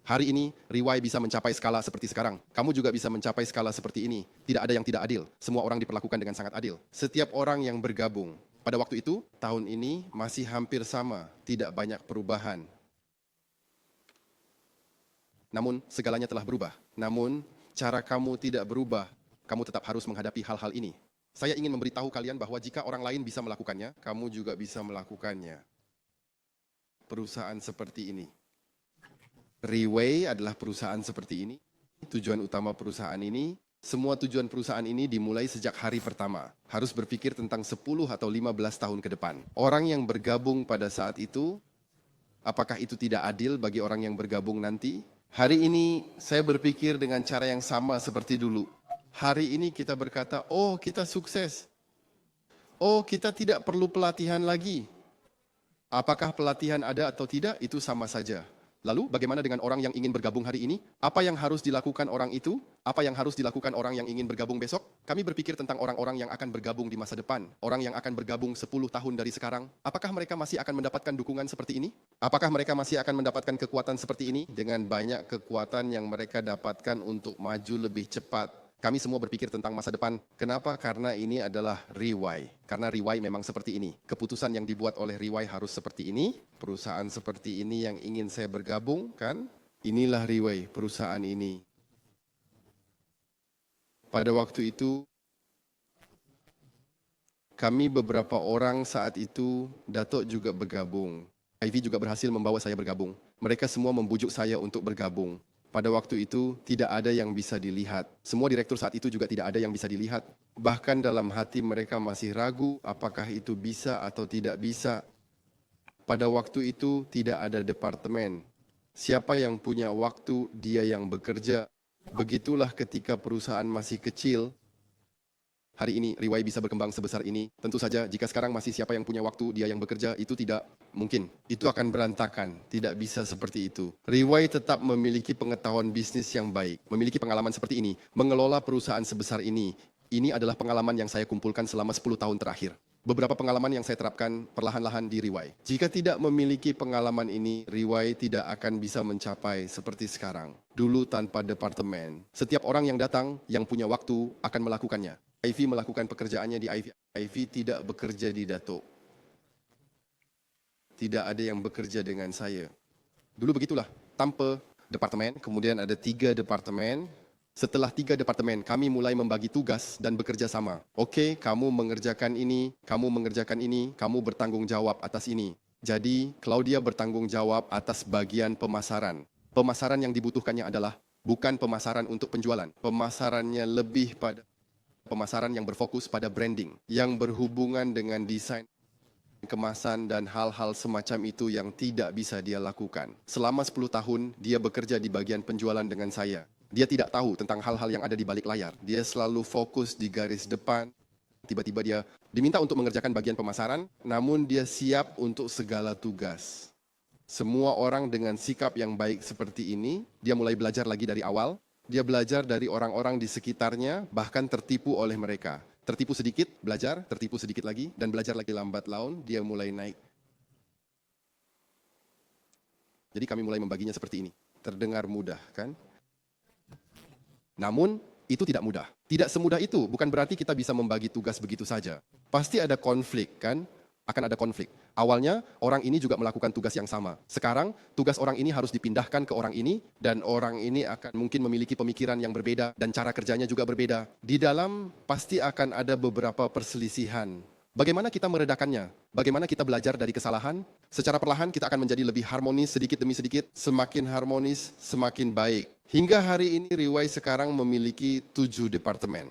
Hari ini, Riwai bisa mencapai skala seperti sekarang. Kamu juga bisa mencapai skala seperti ini. Tidak ada yang tidak adil. Semua orang diperlakukan dengan sangat adil. Setiap orang yang bergabung. Pada waktu itu, tahun ini masih hampir sama. Tidak banyak perubahan. Namun segalanya telah berubah. Namun cara kamu tidak berubah, kamu tetap harus menghadapi hal-hal ini. Saya ingin memberitahu kalian bahwa jika orang lain bisa melakukannya, kamu juga bisa melakukannya. Perusahaan seperti ini. Riway adalah perusahaan seperti ini. Tujuan utama perusahaan ini, semua tujuan perusahaan ini dimulai sejak hari pertama. Harus berpikir tentang 10 atau 15 tahun ke depan. Orang yang bergabung pada saat itu, apakah itu tidak adil bagi orang yang bergabung nanti? Hari ini saya berpikir dengan cara yang sama seperti dulu. Hari ini kita berkata, oh kita sukses. Oh kita tidak perlu pelatihan lagi. Apakah pelatihan ada atau tidak, itu sama saja. Lalu bagaimana dengan orang yang ingin bergabung hari ini? Apa yang harus dilakukan orang itu? Apa yang harus dilakukan orang yang ingin bergabung besok? Kami berpikir tentang orang-orang yang akan bergabung di masa depan. Orang yang akan bergabung 10 tahun dari sekarang. Apakah mereka masih akan mendapatkan dukungan seperti ini? Apakah mereka masih akan mendapatkan kekuatan seperti ini? Dengan banyak kekuatan yang mereka dapatkan untuk maju lebih cepat. Kami semua berpikir tentang masa depan. Kenapa? Karena ini adalah Riwai. Karena Riwai memang seperti ini. Keputusan yang dibuat oleh Riwai harus seperti ini. Perusahaan seperti ini yang ingin saya bergabung, kan? Inilah Riwai, perusahaan ini. Pada waktu itu, kami beberapa orang saat itu, Datuk juga bergabung. Ivy juga berhasil membawa saya bergabung. Mereka semua membujuk saya untuk bergabung. Pada waktu itu, tidak ada yang bisa dilihat. Semua direktur saat itu juga tidak ada yang bisa dilihat. Bahkan dalam hati mereka masih ragu apakah itu bisa atau tidak bisa. Pada waktu itu, tidak ada departemen. Siapa yang punya waktu, dia yang bekerja. Begitulah ketika perusahaan masih kecil. Hari ini Riwai bisa berkembang sebesar ini. Tentu saja jika sekarang masih siapa yang punya waktu, dia yang bekerja, itu tidak mungkin. Itu akan berantakan, tidak bisa seperti itu. Riwai tetap memiliki pengetahuan bisnis yang baik, memiliki pengalaman seperti ini, mengelola perusahaan sebesar ini. Ini adalah pengalaman yang saya kumpulkan selama 10 tahun terakhir. Beberapa pengalaman yang saya terapkan perlahan-lahan di Riwai. Jika tidak memiliki pengalaman ini, Riwai tidak akan bisa mencapai seperti sekarang. Dulu tanpa departemen. Setiap orang yang datang, yang punya waktu, akan melakukannya. Ivy melakukan pekerjaannya di Ivy. Ivy tidak bekerja di Datuk. Tidak ada yang bekerja dengan saya. Dulu begitulah, tanpa departemen, kemudian ada 3 departemen. Setelah 3 departemen, kami mulai membagi tugas dan bekerja sama. Okey, kamu mengerjakan ini, kamu mengerjakan ini, kamu bertanggung jawab atas ini. Jadi, Claudia bertanggung jawab atas bagian pemasaran. Pemasaran yang dibutuhkannya adalah bukan pemasaran untuk penjualan. Pemasarannya lebih pada pemasaran yang berfokus pada branding, yang berhubungan dengan desain, kemasan dan hal-hal semacam itu yang tidak bisa dia lakukan. Selama 10 tahun, dia bekerja di bagian penjualan dengan saya. Dia tidak tahu tentang hal-hal yang ada di balik layar. Dia selalu fokus di garis depan. Tiba-tiba dia diminta untuk mengerjakan bagian pemasaran, namun dia siap untuk segala tugas. Semua orang dengan sikap yang baik seperti ini, dia mulai belajar lagi dari awal. Dia belajar dari orang-orang di sekitarnya, bahkan tertipu oleh mereka. Tertipu sedikit, belajar, tertipu sedikit lagi, dan belajar lagi lambat laun, dia mulai naik. Jadi kami mulai membaginya seperti ini. Terdengar mudah, kan? Namun, itu tidak mudah. Tidak semudah itu, bukan berarti kita bisa membagi tugas begitu saja. Pasti ada konflik, kan? Akan ada konflik. Awalnya, orang ini juga melakukan tugas yang sama. Sekarang, tugas orang ini harus dipindahkan ke orang ini, dan orang ini akan mungkin memiliki pemikiran yang berbeda, dan cara kerjanya juga berbeda. Di dalam, pasti akan ada beberapa perselisihan. Bagaimana kita meredakannya? Bagaimana kita belajar dari kesalahan? Secara perlahan, kita akan menjadi lebih harmonis sedikit demi sedikit. Semakin harmonis, semakin baik. Hingga hari ini, Riwai sekarang memiliki 7 departemen.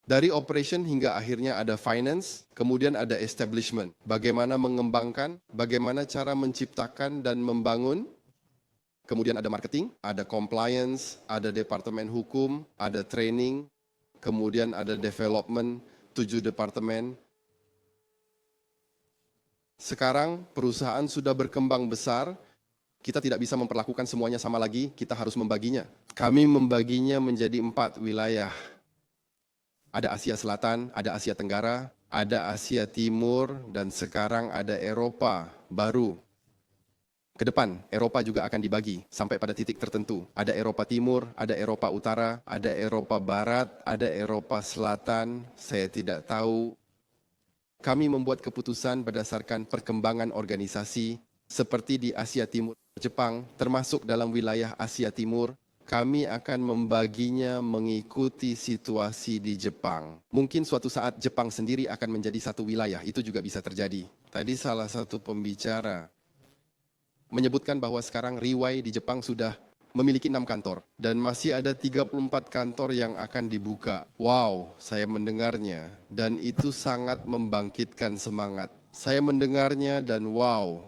Dari operation hingga akhirnya ada finance, kemudian ada establishment. Bagaimana mengembangkan, bagaimana cara menciptakan dan membangun. Kemudian ada marketing, ada compliance, ada departemen hukum, ada training, kemudian ada development, 7 departemen. Sekarang perusahaan sudah berkembang besar, kita tidak bisa memperlakukan semuanya sama lagi, kita harus membaginya. Kami membaginya menjadi 4 wilayah. Ada Asia Selatan, ada Asia Tenggara, ada Asia Timur, dan sekarang ada Eropa baru. Ke depan, Eropa juga akan dibagi sampai pada titik tertentu. Ada Eropa Timur, ada Eropa Utara, ada Eropa Barat, ada Eropa Selatan, saya tidak tahu. Kami membuat keputusan berdasarkan perkembangan organisasi seperti di Asia Timur, Jepang, termasuk dalam wilayah Asia Timur. Kami akan membaginya mengikuti situasi di Jepang. Mungkin suatu saat Jepang sendiri akan menjadi satu wilayah, itu juga bisa terjadi. Tadi salah satu pembicara menyebutkan bahwa sekarang Riwai di Jepang sudah memiliki 6 kantor dan masih ada 34 kantor yang akan dibuka. Wow, saya mendengarnya dan itu sangat membangkitkan semangat. Saya mendengarnya dan wow.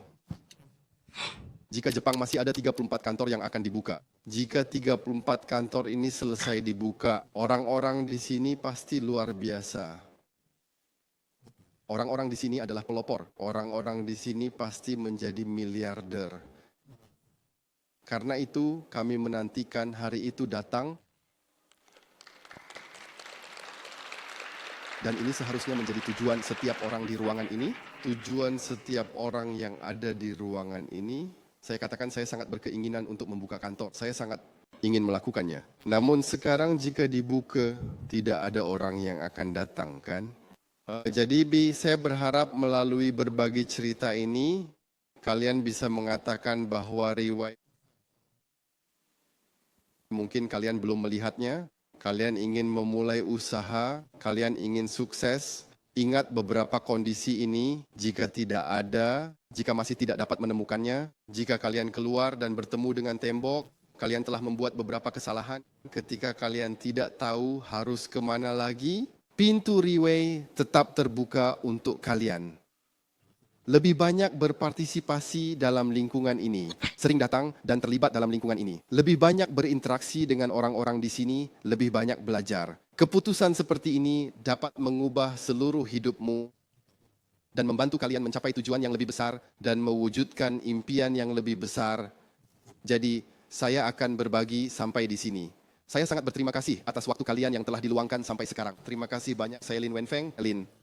Jika Jepang masih ada 34 kantor yang akan dibuka. Jika 34 kantor ini selesai dibuka, orang-orang di sini pasti luar biasa. Orang-orang di sini adalah pelopor. Orang-orang di sini pasti menjadi miliarder. Karena itu kami menantikan hari itu datang. Dan ini seharusnya menjadi tujuan setiap orang di ruangan ini. Tujuan setiap orang yang ada di ruangan ini. Saya katakan saya sangat berkeinginan untuk membuka kantor. Saya sangat ingin melakukannya. Namun sekarang jika dibuka, tidak ada orang yang akan datang, kan? Jadi saya berharap melalui berbagi cerita ini, kalian bisa mengatakan bahwa riwayat mungkin kalian belum melihatnya, kalian ingin memulai usaha, kalian ingin sukses, ingat beberapa kondisi ini, jika tidak ada, jika masih tidak dapat menemukannya, jika kalian keluar dan bertemu dengan tembok, kalian telah membuat beberapa kesalahan, ketika kalian tidak tahu harus kemana lagi, pintu Riway tetap terbuka untuk kalian. Lebih banyak berpartisipasi dalam lingkungan ini, sering datang dan terlibat dalam lingkungan ini. Lebih banyak berinteraksi dengan orang-orang di sini, lebih banyak belajar. Keputusan seperti ini dapat mengubah seluruh hidupmu dan membantu kalian mencapai tujuan yang lebih besar dan mewujudkan impian yang lebih besar. Jadi, saya akan berbagi sampai di sini. Saya sangat berterima kasih atas waktu kalian yang telah diluangkan sampai sekarang. Terima kasih banyak. Saya Lin Wenfeng. Lin.